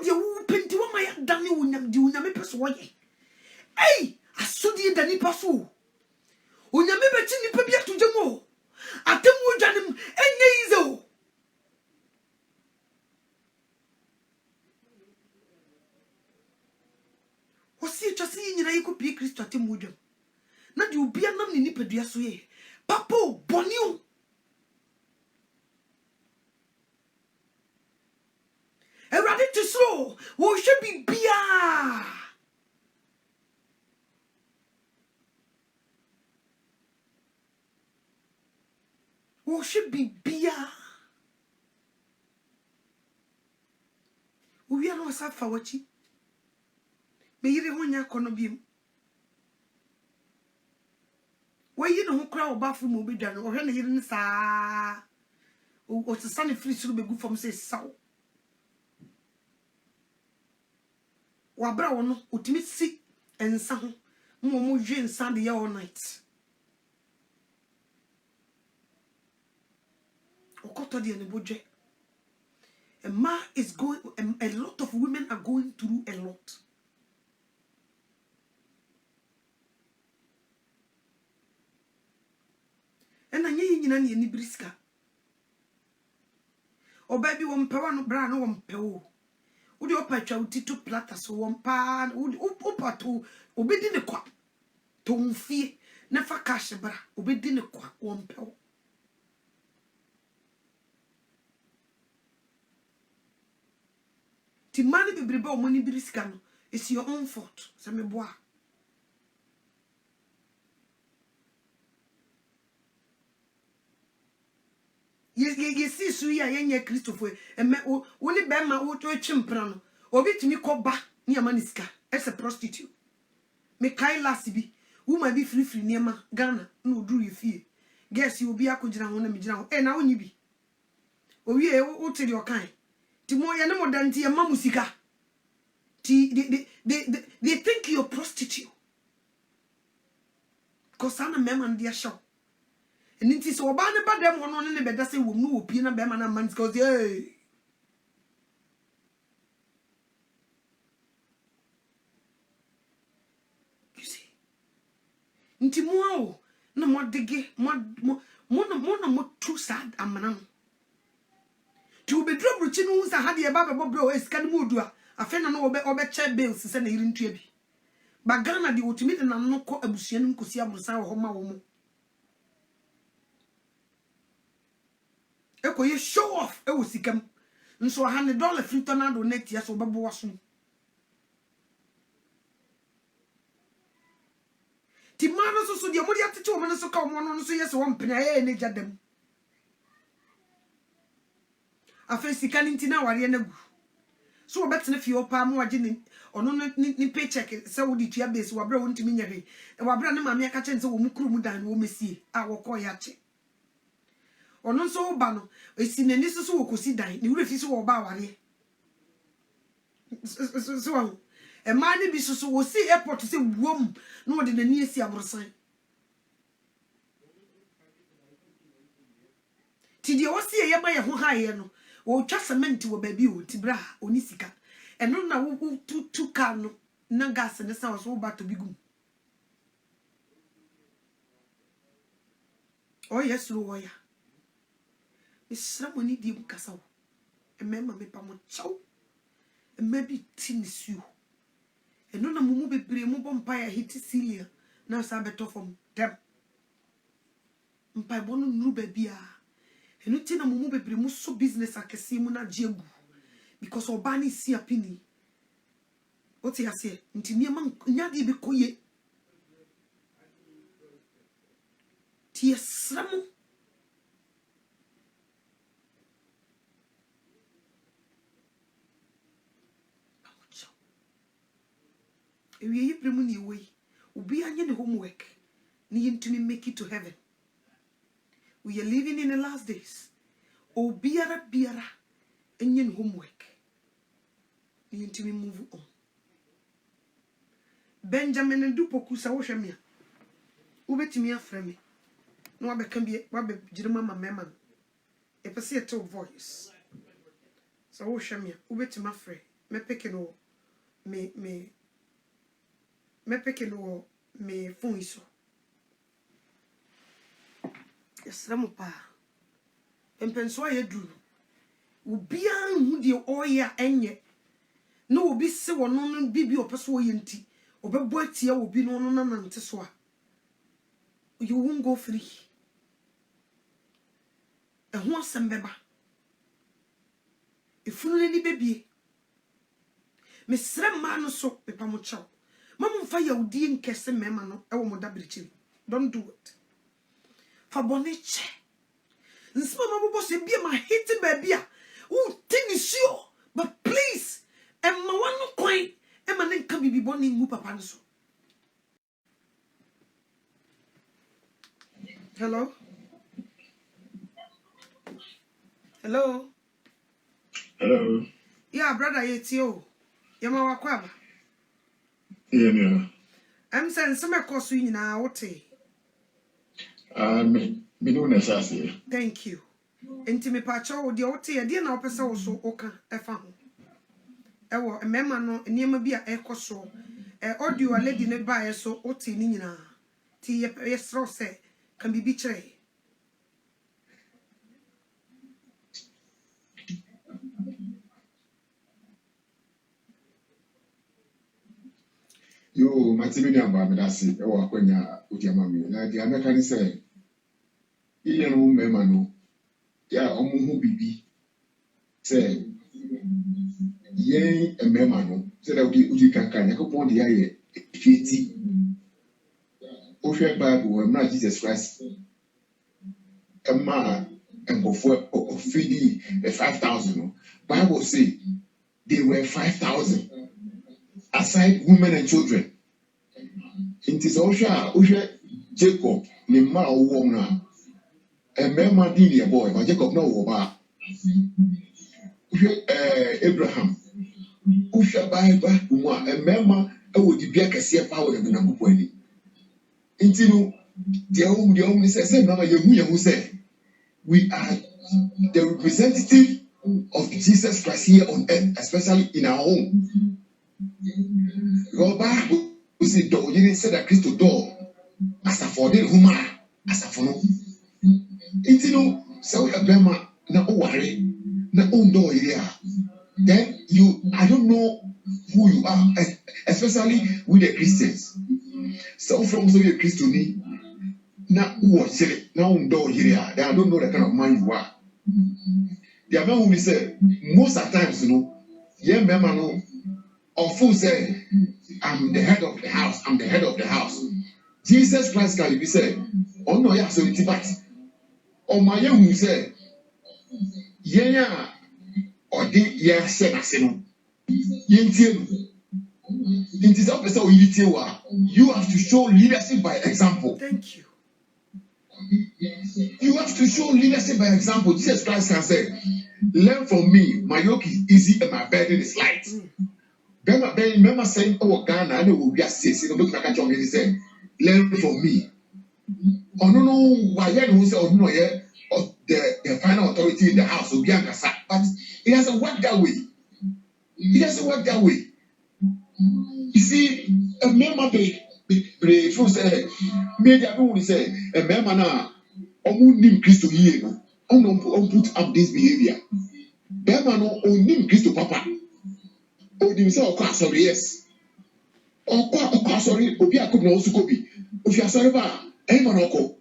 de wo penti wo ma ya dane wo nyame di wo nyame person wo ye. Hey, asodi dani paso. O nyame be ti nipa bi atujemo. Atemu janim enye izo. Osi chasi nyina yiko bi Kristo atemu jam. Na di obi anam ni nipadua so ye. Papo boniu. Erade to slow. Wo should be bia. Wo should be bia. We are no safa wachi. Me yire honya kono biem. Wa yi no ho kra obafu mu bedwa no ohwe ne yire ne saa. O tsesa ne free suru begu fom se saw. Wa bra wo no otimi si ensa ho. Mo hwe ensa de all night. water the budget. A man is going, a lot of women are going through a lot. And I know you briska. Or baby, one power no bra, no one peo. Would you open your two platters, one pan, would open to obey the quack. Don't fear, never cash a bra, obey the quack, one peo. Ti money be breba money briska no, it's your own fault. Ça me boit. You see, Suya, Yenya Christopher, and me only Bema to a chimprano, or bit me call back near Maniska as a prostitute. Me Kai Lassibi, who might be free near ma Ghana, no do you fear. Guess you will be a kujana on a mijano, and now you be. Oh, yeah, what tell your kind. Timoya no more than tia mamusika. They think you're a prostitute. Because I'm a man and dear show. And it is so bad about them one in the bed that say, will move, Pina Bemana man's goes, yay. You see, Intimo, no more diggy, more too sad, and manam. To be dropped, Chinus, I had the above bro, a scandal. A friend and over chair bills to send a hearing to be. But Ghana, the ultimate and I'm not called a Busian Kusia Musa or Homa. Eko ye show off e wo sikam nso $100 free tornado net ya so babo waso ti mano so de mo de atete o mo so ka o mo no so yes wo mpena ye ne jadam afa sika nti na ware na gu so wo betene fie opa mo wage ni ono ni paycheck se wo di tua base wo bra wo ntimi nyare e wo bra ne maame aka chen se wo mukuru mu dan wo mesie a wo ko ya che ono so ba no esi nani so wo kosi dan ni wure fi so wo ba ware so e ma ni bi so wo si airport se wom no de nani esi abrosan ti de wo si ye ba ye ho ha ye no wo twa cement wo ba bi o ti bra oni sika eno na wo tu ka no na gas ne sa so ba to bigum oh yes lo ya Isramoni di mkasawo. Emema me pa mo chaw. Emebi tinisiu. Eno na mumu bebre mu bompa ya hiti silia na sa beto from dem. Mpa bono nuru bebia. Eno ti na mumu bebre mu so business akesi mu na jegu. Because obani si apini. Oti ase nti niema nyade be koye. Ti esramu we premuni way ubi anye the homework need to make it to heaven. We are living in the last days. Biara anye homework need to move on. Benjamin and Dupoku sa wohwemia ubetimi afreme no abeka bi wabe jirema mama e pese to voice sa wohwemia ubetimi afre me peke no me peke no me phone iso esramo pa empenso aye duru ubia hu de oya enye no obi se wono no bibi opeso oye nti obebo atia obi no no na nante so a you won't go free e ho asembeba e funu ni bebie me srem ma no so me pa mo chaw mama mfa yaudi nkese mema no e wo mo dabrichi don't do it fa boniche nsima mama bo se bia ma hit babia wo tinisio but please emma wanu kwan emma ne nka bibi boni ngu papa no so. Hello. Hello. Hello. Yeah, brother, it's you. Yama wakwaba. Yeah. I'm saying some course na wote. Me no necessary. Thank you. enti me pa cha wo de wo te de na wo pese wo so oka efa ho ewo emema no niema bi a ekoso audio lady ne ba so o te ni nyina ti ye sro se kan bibi kire Yo, Matimi amba medasi e wa kwenya udiama mi. Na di ameka ni say ile no mema no ya omuhu bibi say yen mema no say that udi kankan yakopon de aye fieti o hwe Bible na Jesus Christ ema engofo ofidi the 5,000 no Bible say they were 5,000 aside women and children. It is also Jacob, the man or woman, a man, my dear boy, but Jacob no over. Abraham, Usha Bible, a member, I would be a cassia power of the Namponi. Intino, the only says, who said, we are the representative of Jesus Christ here on earth, especially in our home. Your Bible will say, "Do you didn't say that Christ do as a for the human as a for no?" It's no so a bema na worry na do area. Then I don't know who you are, especially with the Christians. So from so you Christian na watch it na do area. Then I don't know the kind of man you are. The man who say most of the times, yeah, bema no. Or fool say, I'm the head of the house. I'm the head of the house. Jesus Christ can be said, oh no, yeah, so it's bad. Or my young who say, yeah, or the yeah, said I say no. You have to show leadership by example. Thank you. You have to show leadership by example. Jesus Christ can say, learn from me. My yoke is easy and my burden is light. Remember saying, "Oh, Ghana, I know we are saying, say, learn from me." Oh no, why you say, "Oh no, yeah, the final authority in the house will be Angasa," but it doesn't work that way. It doesn't work that way. You see, a member be say, media don't say, a member now, name Christo here, on put up this behavior. Member no name Christo Papa. Odi say okwa sorry yes. Okwa sorry obi akop na osukobi. Ofi asori ba e ma na oko.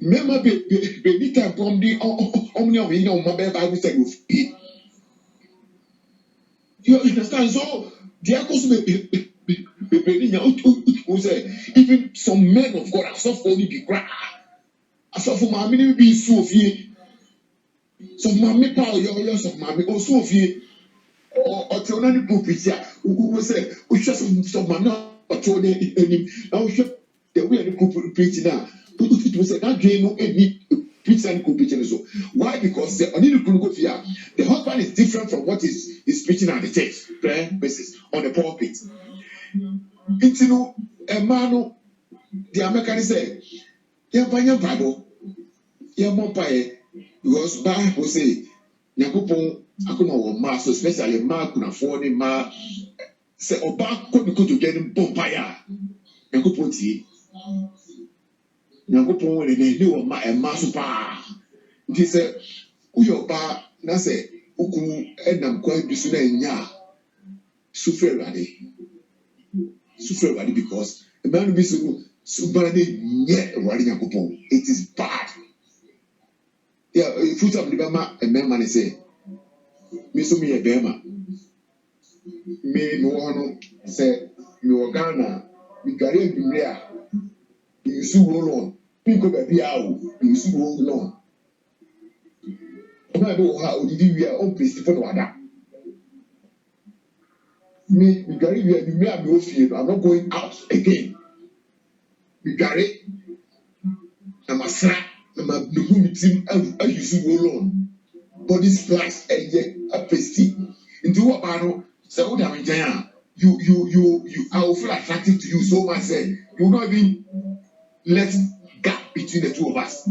Mema be ni time from the omni of you know Bible said you understand so the akos be say even some men of God are so only be cry. Aso for ma me be so fie. So ma me pa yo so ma me o so fie. Or till any picture who say, we should some man or told him. Now, the way the preaching now. It was a game no any pizza and picture. So why? Because the the husband is different from what is preaching at the church, prayer basis on the pulpit. It's a man, the American say, yeah, Bible, yeah, Mompaye, because Bible say, Yakupon. Akuna wo ma so especially ma kuna fo ni ma se oba ko ni ko to get bomba ya Yakupon ti Yakupon we ni wo ma e ma so pa nti se uyo ba na se ukunu enam kwa bi so na nya sufre rade because the man be so bad nye wali Yakupon it is bad. Yeah, fruit of the bama e me man say me so me a bema. Me no one say me Ghana, me carry a bimrea. You see roll on. Think of a biao, you see roll on. I know how did we are on place for Wada. Me carry we are no fear. I'm not going out again. Me carry. I'm a slap. I'm a new team. I you see roll on. Body splash a pasty into what battle so you I will feel attracted to you so much say you will not even let gap between the two of us.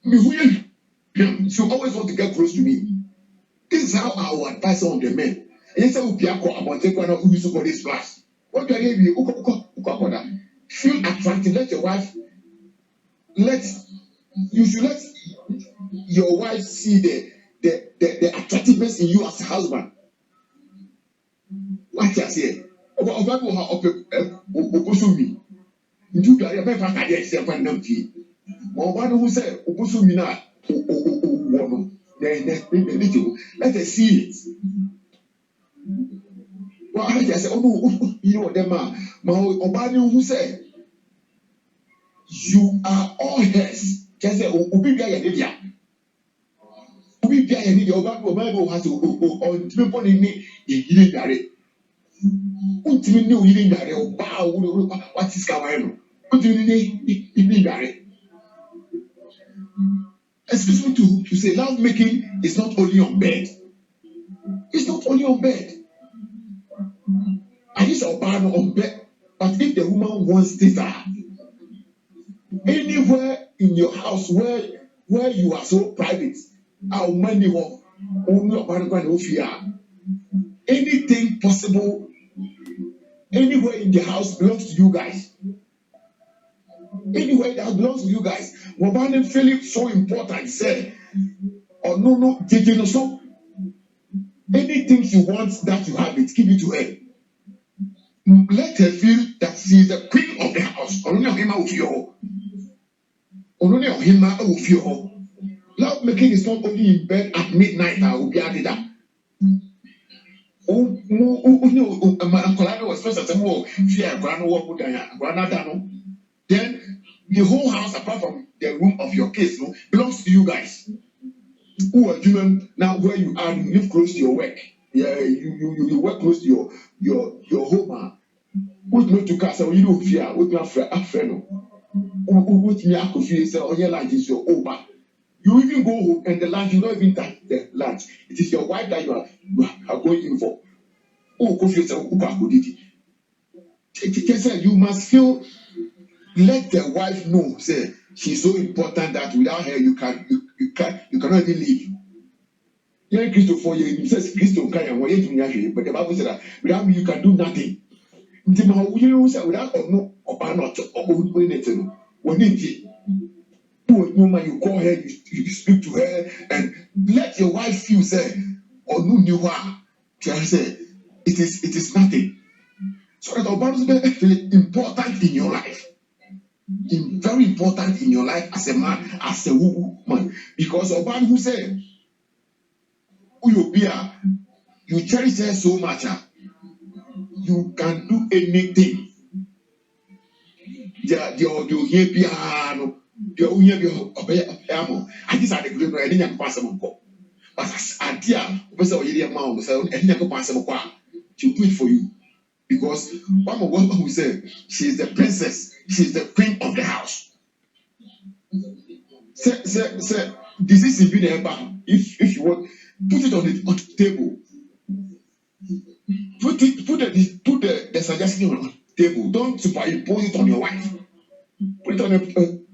She always want to get close to me. This is how I will advise some of the men. And yes, I will be a call about take one of who for this class. What do I give you? Feel attractive. Let your wife you should let your wife see the attractiveness in you as a husband. What you say? About people how open me. You do that. Better than this. Say when them tea. But who say open me now? Let us see it. Well, I just say, oh no, you know them man. Obani who say you are all hers. Just say, Obi Bia Yedia. Obi Bia Yedia. Obani has to on people in me. You didn't Untimi ne oyiri ndare oba wo what is kawan no untimi ne ibi ndare. Especially to say love making is not only on bed. It's not only on bed. I use oba on bed, but if the woman wants data, anywhere in your house where you are so private, our money will only oba fear. Anything possible. Anywhere in the house belongs to you guys. Anywhere that belongs to you guys. Wabane feel it so important. Say, or no, JJ so. Anything she wants that you have it, give it to her. Let her feel that she is the queen of the house. Love making is not only in bed at midnight. I will be added that. Then the whole house, apart from the room of your kids, belongs to you guys. Who are doing now where you are, you live close to your work. Yeah, you work close to your home. What not to cast you don't fear, what not friend. What me I could feel say, oh, your lunch is your over. You even go home and the lunch, you don't even touch the lunch. It is your wife that you are going in for. Oh, you must feel, let the wife know, say, she's so important that without her you cannot even live. Yeah, Christopher, he says Christo can, but the Bible said that without me you can do nothing. Without no or not or when you call her, you speak to her, and let your wife feel say, or no new one. Say it is nothing. So that Obama is actually important in your life. Very important in your life as a man, as a woman. Because Obama who said, you cherish her so much, you can do anything. You hear piano. I just had a good I didn't pass them. But as idea, to do it for you. Because one of what we say, she is the princess, she is the queen of the house. Say, this is in the if you want, put it on the table. Put the suggestion on the table. Don't superimpose it on your wife. Put it on the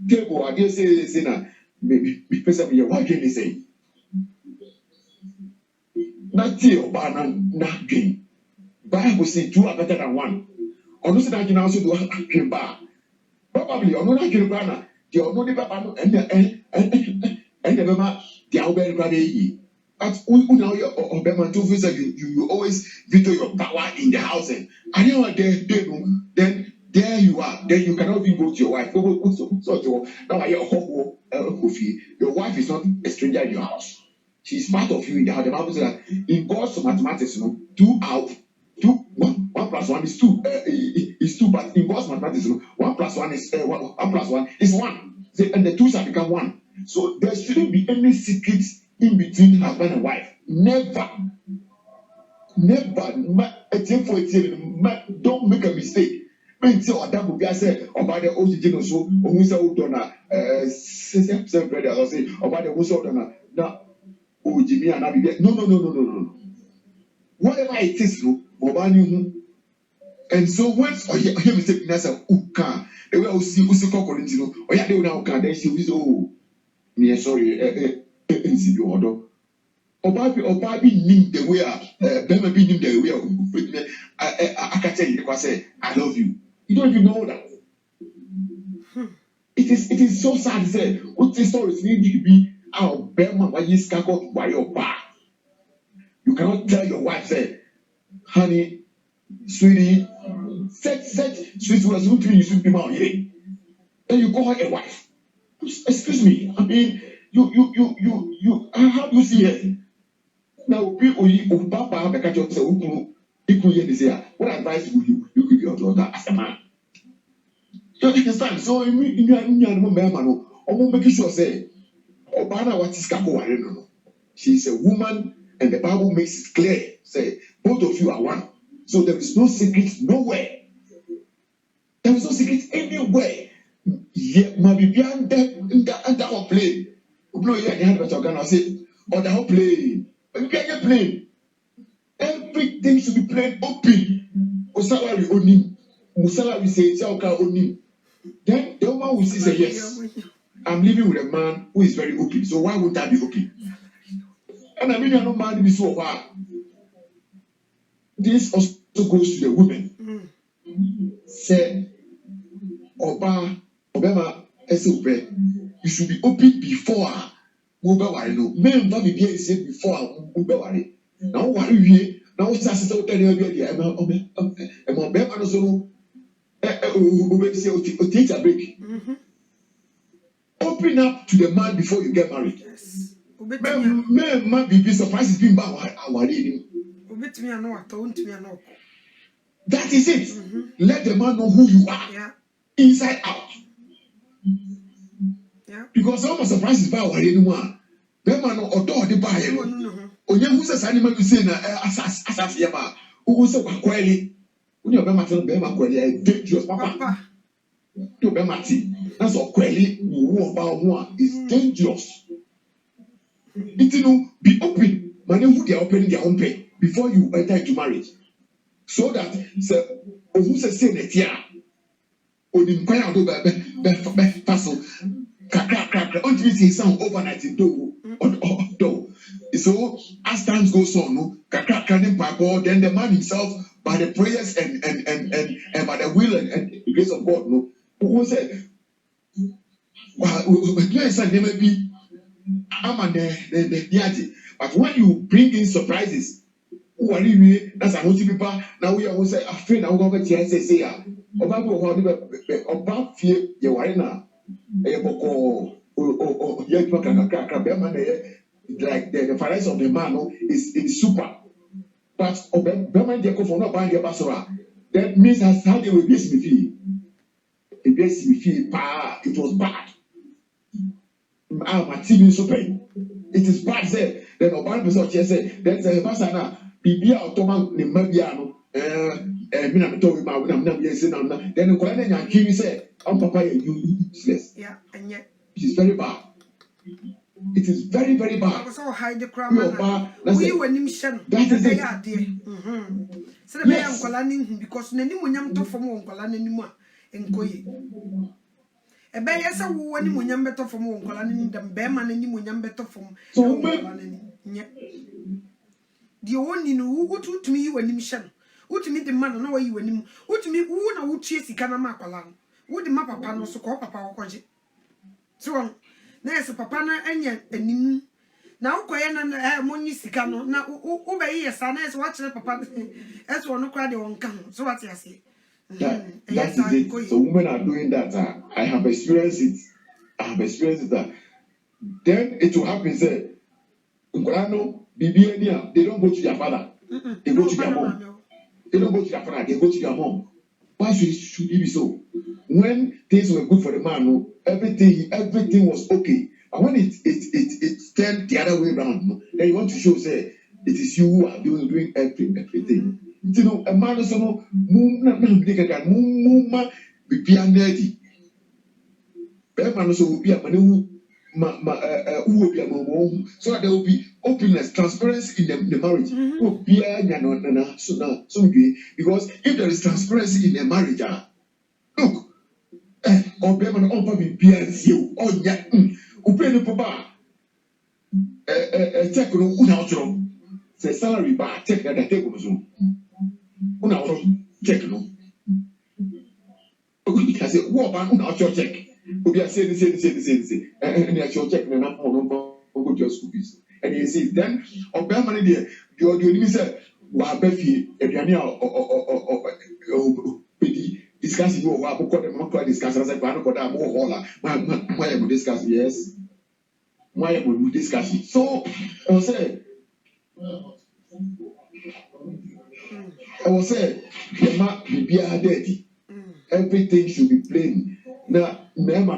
table. I dare say now, maybe person your wife can say. Not your banana, not game. Bible says two are better than one. Or no, that you now also do a dream bar. Probably, or no, that you banana. The only papa and the mama, the Albert Rabbi. But we know your Obama to visit you always veto your power in the house. And you know, then there you are. Then you cannot be both your wife. So now your wife is not a stranger in your house. She is part of you in the house. The Bible says that in God's mathematics, 1 plus 1 is 2. Is 2, but in God's mathematics, 1 plus 1 is 1 plus 1 is 1. And the 2 shall become 1. So there shouldn't be any secrets in between husband and wife. Never. Don't make a mistake. When say that would be I say about the OG so who say Udona 7 brothers or say about the who's Udona now Jimmy and Nabi. No. Whatever it is, and so once or hear me say Uka, the way I see Usiko Corintino, or ya they will now can then she was near sorry, NCB order. Oba be nim the way Bema be nim the way I can tell you because I say I love you. You don't even know that. It is so sad to say what the stories need to be out Bema why you scared by your back. You cannot tell your wife say, honey, sweetie, set sweet words you should be my here. Then you call her a wife. Excuse me. I mean you how do you see it? Now, people who Papa have a catch of who say, what advice would you give your daughter as a man? You understand? So, in your or make sure say, Obana what is Kako, I don't know. She's a woman, and the Bible makes it clear. Say, both of you are one. So, there is no secret nowhere. There is no secret anywhere. Yeah, maybe beyond that whole play. Blow your hand, but you're gonna say, or the whole play. You can't get plain. Everything should be plain open. Salary only. Salary say only. Then the woman will say yes. I'm living with a man who is very open. So why would I be open? And I mean you're not man to be so far. This also goes to the women. Say Obama you should be open before. Men don't be said before worry. Now what we now start to tell you take a break. Open up to the man before you get married. Yes. Men might be surprised being about our lady. That is it. Let the man know who you are. Inside out. Because some surprises by our anymore. Bema no odo de ba ye no. Onye hu se sani ma bi say na asas ye ba. Who say kwakweli. Uni obema tell bema kweli dangerous papa. To bema ti. That's all kweli wo ba ho is dangerous. It no be open. Man who they are opening their own pay before you enter into marriage. So that say who say that ya. Oni kwaya do be paso. Until you see some overnight do. So as time goes on, then the man himself, by the prayers and by the will and the grace of God, who said, they may be but when you bring in surprises, who are really that's an OT people now we are say afraid now go say about fear you are now. Like the finance of the man is super. But that means that's how they will be feel. It was bad. It is bad said. Then Obama person said that's a person Bibia Ottoman Nemabiano then the Korean said, Papa, you useless. Yeah, and yet it is very bad. It is very, very bad. I was all hide the crime. We were in mission. That is it. So the man Colani because Nenimuniam to from Colani anymore and Koye. A bear yes, I won Nimuniam better from Colani than Bearman and Nimuniam better from Colani. The only who to me when mission. Who to meet the man no way you and him. Who to me who na would chase the Canama Palan. Would the mappa pan so call Papa or so there's a papana and yet and nim. Now Quayan and Moni Sicano. Now obey your son as watch the papa as one no cry on come. So what I say. That is it. So women are doing that. I have experienced it. That. Then it will happen. Say, they don't go to their father. They go to their mom. They don't go to their father. They go to their mom. Why should it be so? When things were good for the man, everything was okay. But when it turned the other way around, then you want to show say it is you who are doing everything. You know, a man also no be nerdy. A man also will be a man who will be a mom, so that there will be openness, transparency in the marriage. Because if there is transparency in the marriage, look, or be man on be you, or Upre ni poba check no una otro. Say salary ba check na table so. Una otro check no. I say what ba una otro check. Obi say say. And you check na phone no go to school fees. And you see then oba money there the only say wa ba fie aduane a pedi discuss you wa ko dem no discuss say ba no ko da mo hola ma discuss yes. Why would we discuss it? So I will say, the map will be dirty. Everything should be plain. Now, remember,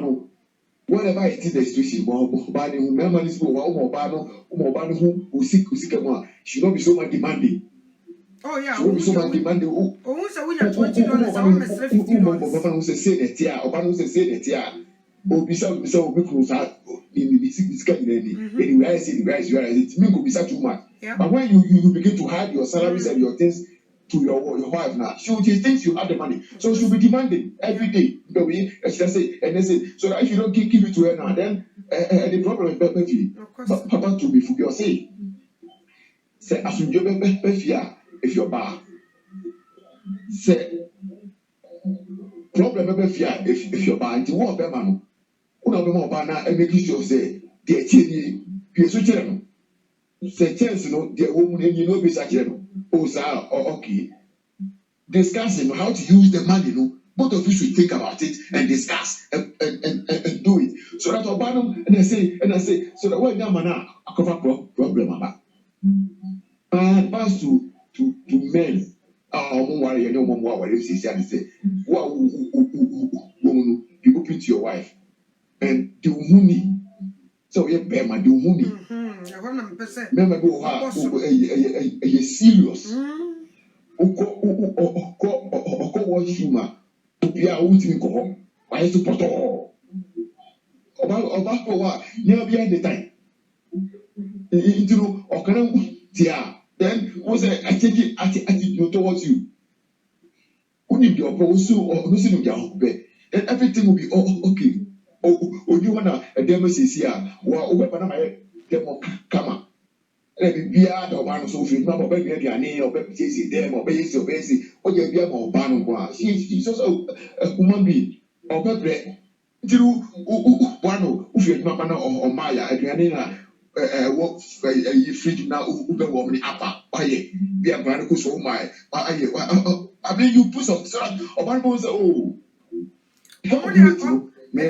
whatever it is the situation, remember this who seek should not be so much demanding. Oh yeah, should not be so much demanding. Oh, so we have $20. I want $50. Say that here, or say that here. Obisa obi kuro sa in the anyway I say the guys you are it mean go bisa too much. But when you begin to hide your salaries and your things to your wife now, she thinks you have the money, so she'll be demanding every day. The way she say and they say so that if you don't give it to her now, then the problem is baby. Papa to be for your say asunjo baby if you're bad say problem baby if you're bad you want man. Una be mo ba na make sure say the tie ni so kire no say chance no the wo mu ni no be sa kire no o sa okay discussing how to use the money no both of you should think about it and discuss and do it so that obanum and I say so that when that man a cover problem about and pass to men omo worry and omo worry say say wo be open to your wife. And the money, so you pay my do money. Remember, go serious. What humor? We are waiting to go. Why support all? About what? Never be at the time. You know, or can I? Then was I take it attitude towards you? Only your proposal or losing your hope. Then everything will be okay. Oh, you wanna a demo says here, or open my demo kama. Let me be out of one so free, no baby, a name or baby says them or base or basic, or your be more ban. She's also a human being or baby. Through one of your mamma or Maya, Adriana, work a free now, Uber woman upper, why, be a brand so my. I mean, you put some sort of one was most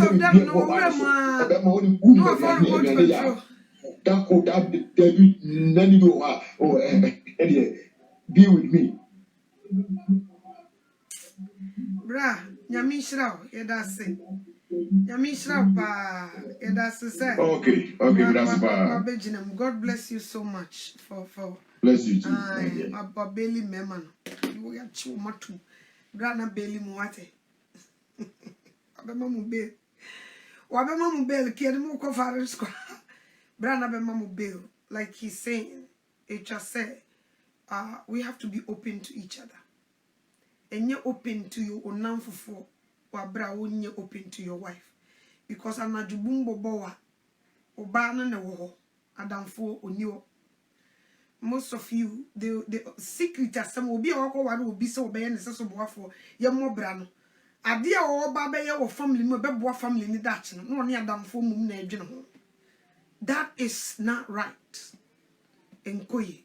of them know where be with me. Bra, Yamishra, Edasi. Yamishra, Edasi said. Okay, that's bad. God bless you so much for bless you too. My belly meman. You are too much. Brana belly muate. Abema mubel. Wabema mubel kid mu ko faris ko. Brana bema mubel. Like he's saying, it just said, we have to be open to each other. And you're open to your own for wabra when you're open to your wife. Because anajubumbo bowa obana ne wo adamfo onio. Most of you, the secret as some will be a will be so bad and so for your more brano. A dear or baby or family, my baby family in that no near damn for moon. That is not right. And koi,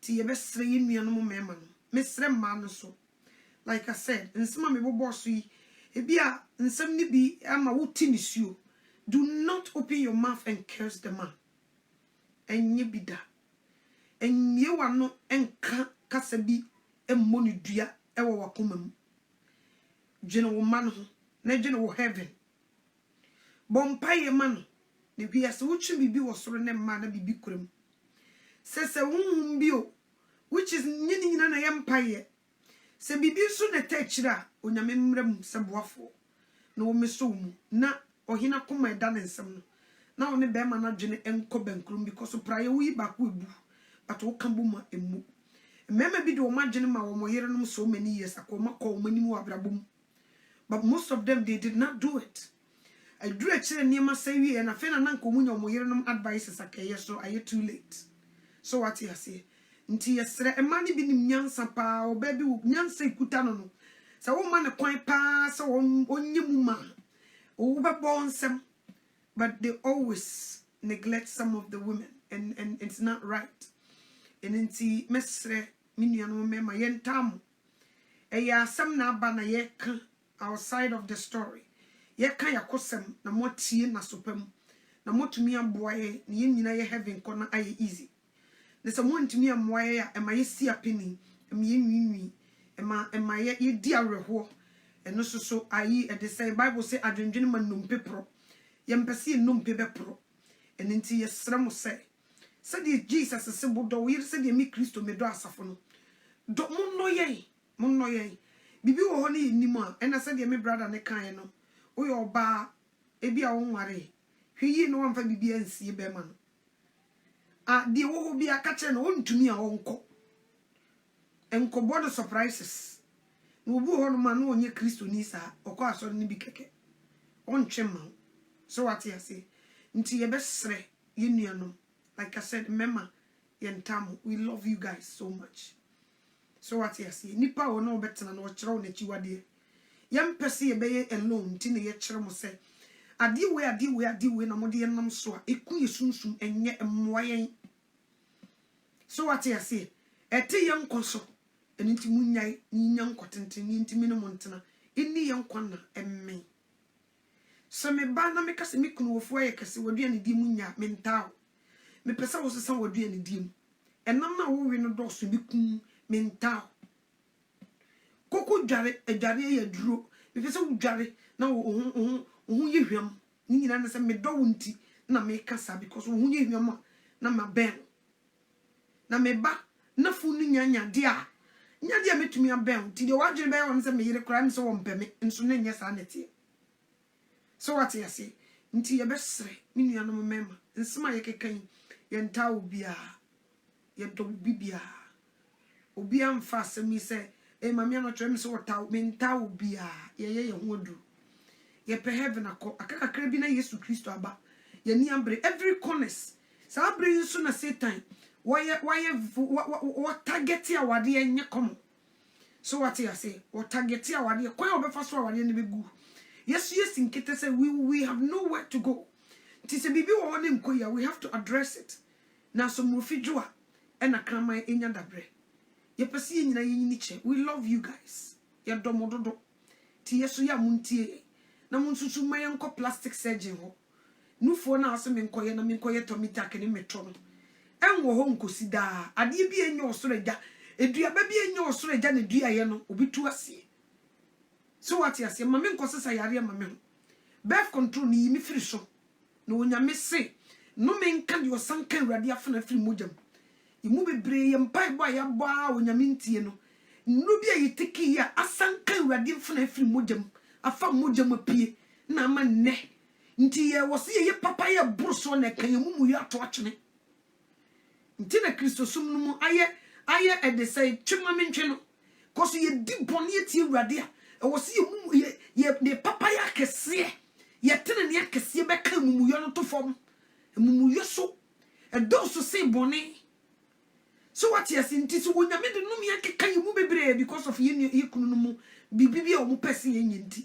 tia best saying me no memon, Miss Remman so. Like I said, and some of my bossy, a beer and some be ama woutinis you. Do not open your mouth and curse the man. And ye be that. And you are not enka kasabi money dua ewa wakomam. General man na general heaven. Bompaye man ne biase wuchi bibi wosoro ne man na bibi kurem. Se bio which is nyina na yempaye. Se bibi so na techira onyame mrem se boafo. Na wo meso mu na ohina koma eda ne nsem no. Na one be man na dwene enko bankrum because praye wi baako ebu. But what can boom a moo? Remember, be the imagine my woman so many years. I call my call many more abrabum. But most of them they did not do it. I drew a chair near my say, and I feel an uncle when your advices are so are you too late? So what you say? Nti yesre e mani bi nim nyansa pa o ba bi nyansa ikuta no no sa wo ma ne kwan pa sa onye mu ma o ba bo nsem but they always neglect some of the women and it's not right and nti mesre minua no me ma yentam e ya asem na aba na ye ka outside of the story ye ka yakosem na motie na sopam na motumi aboaye ne nyina ye heaven kona aye easy. There's a one to me, am why am I see a penny, and me, and my ye dear reho, and also so I at the same Bible say, I don't gentleman num pepro, yam perceive num pepro, and into your sramo say. Said Jesus a simple door, we said ye me Christo me drasafono. Don't mon no ye, Bibi or honey ni more, and I said ye me brother ne kaino, o your bar, ebi a on worry. He no one for Bibi and see beman. The wo be a catcher no to me a uncle. Enko board surprises. No bu on man no nye Christo nisa or cause on nibi keke. On chema. So what I say. Nti ye besre ye like I said, mema yentamu. We love you guys so much. So what I say. Nipa o no better than what chro ne chiwade. Yam pesi ye be alone tine ye chro mo say. Adi we na mode yenam so a eku yesunsum enye emmoyen. So what I say, ete young conso, and into munyai, young cotton, into minomontana, in the young corner, and me. So me bana make us a mikun of way, cause we do any dimunya, mental. Me pesa was some would do any dim. And I'm not worrying no doors to be mental. Coco jarry, a jarry, a drew, because so jarry, now, who you him, Nina and me downty, na make us because who you him, na my bang. Na me ba na funu nyanya dia metumi abem ti de wadwene be won se me yire kra me so won peme nso na nya sa nete so what you say nti ye besre me nuano mema nsema ye kekan ye nta obia ye do bibia obia mfa asemi se e mama no twem se wota me nta obia ye ho adu ye pe heaven akaka kra bi na Yesu Kristo aba ye ni ambre every corners sa abre nso na Satan what target ya wade enye komo so what you say what target ya wade kwan obefa so wade ne begu yes nkete say we have nowhere to go ti se bibi wo ne nkoya we have to address it na so mo fidwa e na krama enya dabre ye pese nyina yenyi che we love you guys ye domododo ti yeso ya muntie na munsusu mayenko plastic surgeon ho nufo na aso menkoye na menkoye tomita kene metro no enwo ho nkosi da ade bi enye osoreja eduaba bi enye osoreja na duaye no obitu ase so what you say mame nkosesa yare mame ho birth control ni yimi firi so na onyame se no me nka de osanka awurade afana firi mojam imu bebre ye mpai bo ya bo a onyame ntie no nnu bi ayitiki ya asanka awurade afana firi mojam afa mojam apie na ama ne nti ye wo se ye papa ye bruso na kan ye mumu ya to atwene nti na Kristo sum no mu aye e de say twema mentwe no koso ye di bone eti awurade a e wo se ye mumu ye de papa ya kese ye tene ne kese be kan mumu yo no to fom mumu yo so e do so say bone so what you say nti so wonyame de no me akeka ye mu bebre because of ye kunu no mu bibibi o mu pese ye nyinti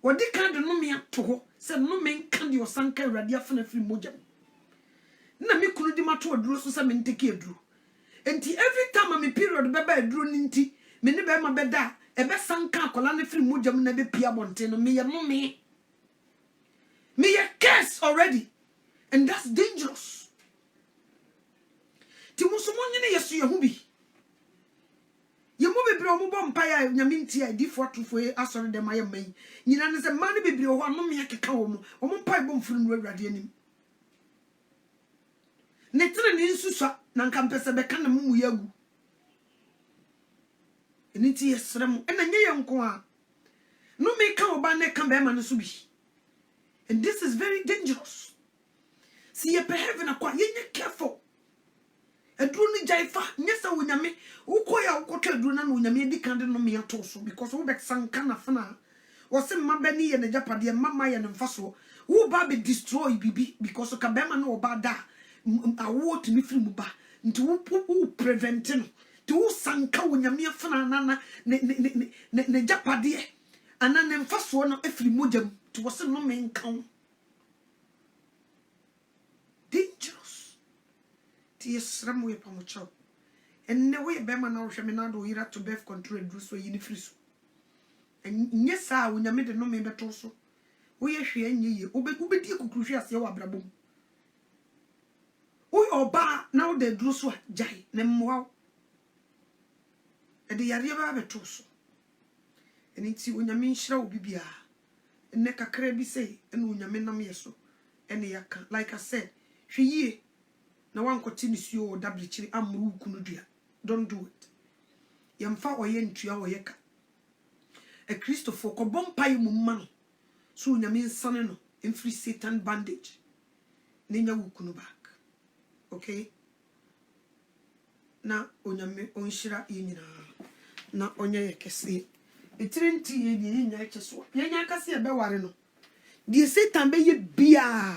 wodi kan de no me ato ho se no me kan de osanka awurade afana firi mojam na me kunu di mato aduro so se me nteke aduro enti every time me period beba aduro ninti me ne be ma beda e be sanka akola na firi mojam na be pia bonte no me ye no me ye curse already and that's dangerous ti musumonye ne yesu ye hu bi ye mo bebre o mo bom pa ya nyame nti a di fotofo asori dem aye man nyina ne se ma ne bebre ho no me akeka wo mo o mo pa bom furu no awurade anim ne tere ne nsusa na nkampese be ka na mumu yagu eni ti yesrem ena nye yenko a no me ka oba ne ka be ma no so bi and this is very dangerous see ye pe heaven akwa ye nye careful edru ni jaifa nyesa wonyame ukoya ukotwa edru na wonyame di kan de no me ato so because wo be sanka na fana was a mabani and a japadi and mama and faso. Who baby destroy bibi because of kabema no bada. I want me from muba into who preventing to sanka when you mere fanana ne japadi and then faso no every mujam to was no main count. Dangerous. Tis ramwe pamucho. And no way bema na shaminado ira to birth control do so unifriso. And yes, I when you made the no member torso. We are she and ye, obedi kukushi as your abrabum. We oba now the druso jai, nemwa. And the area of a torso. And it's when you mean shrow bibia. And neka crebi say, and when you mean nam yeso. And yaka, like I said, she ye. Na one continues you double chili amru kunudia. Don't do it. Yamfa or yen tria or yeka. A Christopher Cobom pie mumano. So Yamin soneno in free Satan bandage. Nina wukunu back. Okay? Na onyame onshira yina. Na onya yekesi. Etirenti ye nya ekeswa. Yenya kasi ebe ware no. Die Satan be ye bia.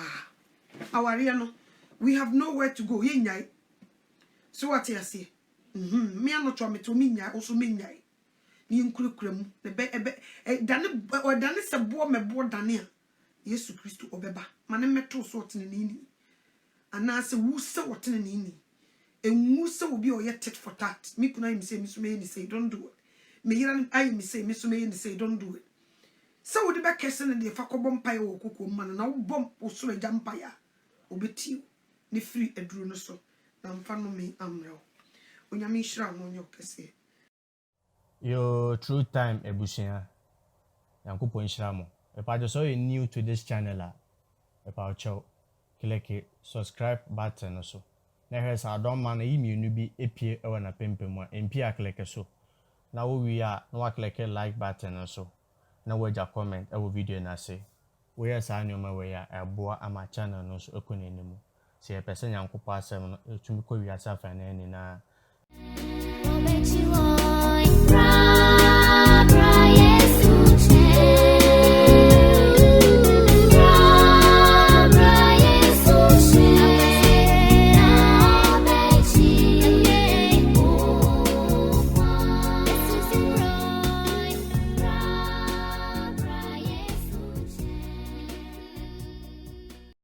Aware no. We have nowhere to go. Yenya. So what you say? Me ano to me to minya also minya. Ni nkulukremu ne be dane o dane se bo me bo dane a Yesu Kristo obeba mane meto so otene ni ana se wu se otene ni enwu se obi o yet for that me kuna mi say me so me ni say don't do it me yira ai mi say me so me ni say don't do it se wo de be kese ne de fa kobom pai wo kokko ma na wo bom wo so eja mpai a obeti ne free aduro no so na mfa no me amreo onyame hira no nyo kese. Your true time ebusia yankupo nshiramo epa so you new to this channel epa ocho click subscribe button so na here sa don man yi mienu bi epie ewa na pempem a empia click so na wo wi a na wa click like button so na wo ja comment ewo video na say we yes anyoma we ya eboa ama channel no so ekonenimu se e pese yankupo asem no etumi ko wi asa fa na ni na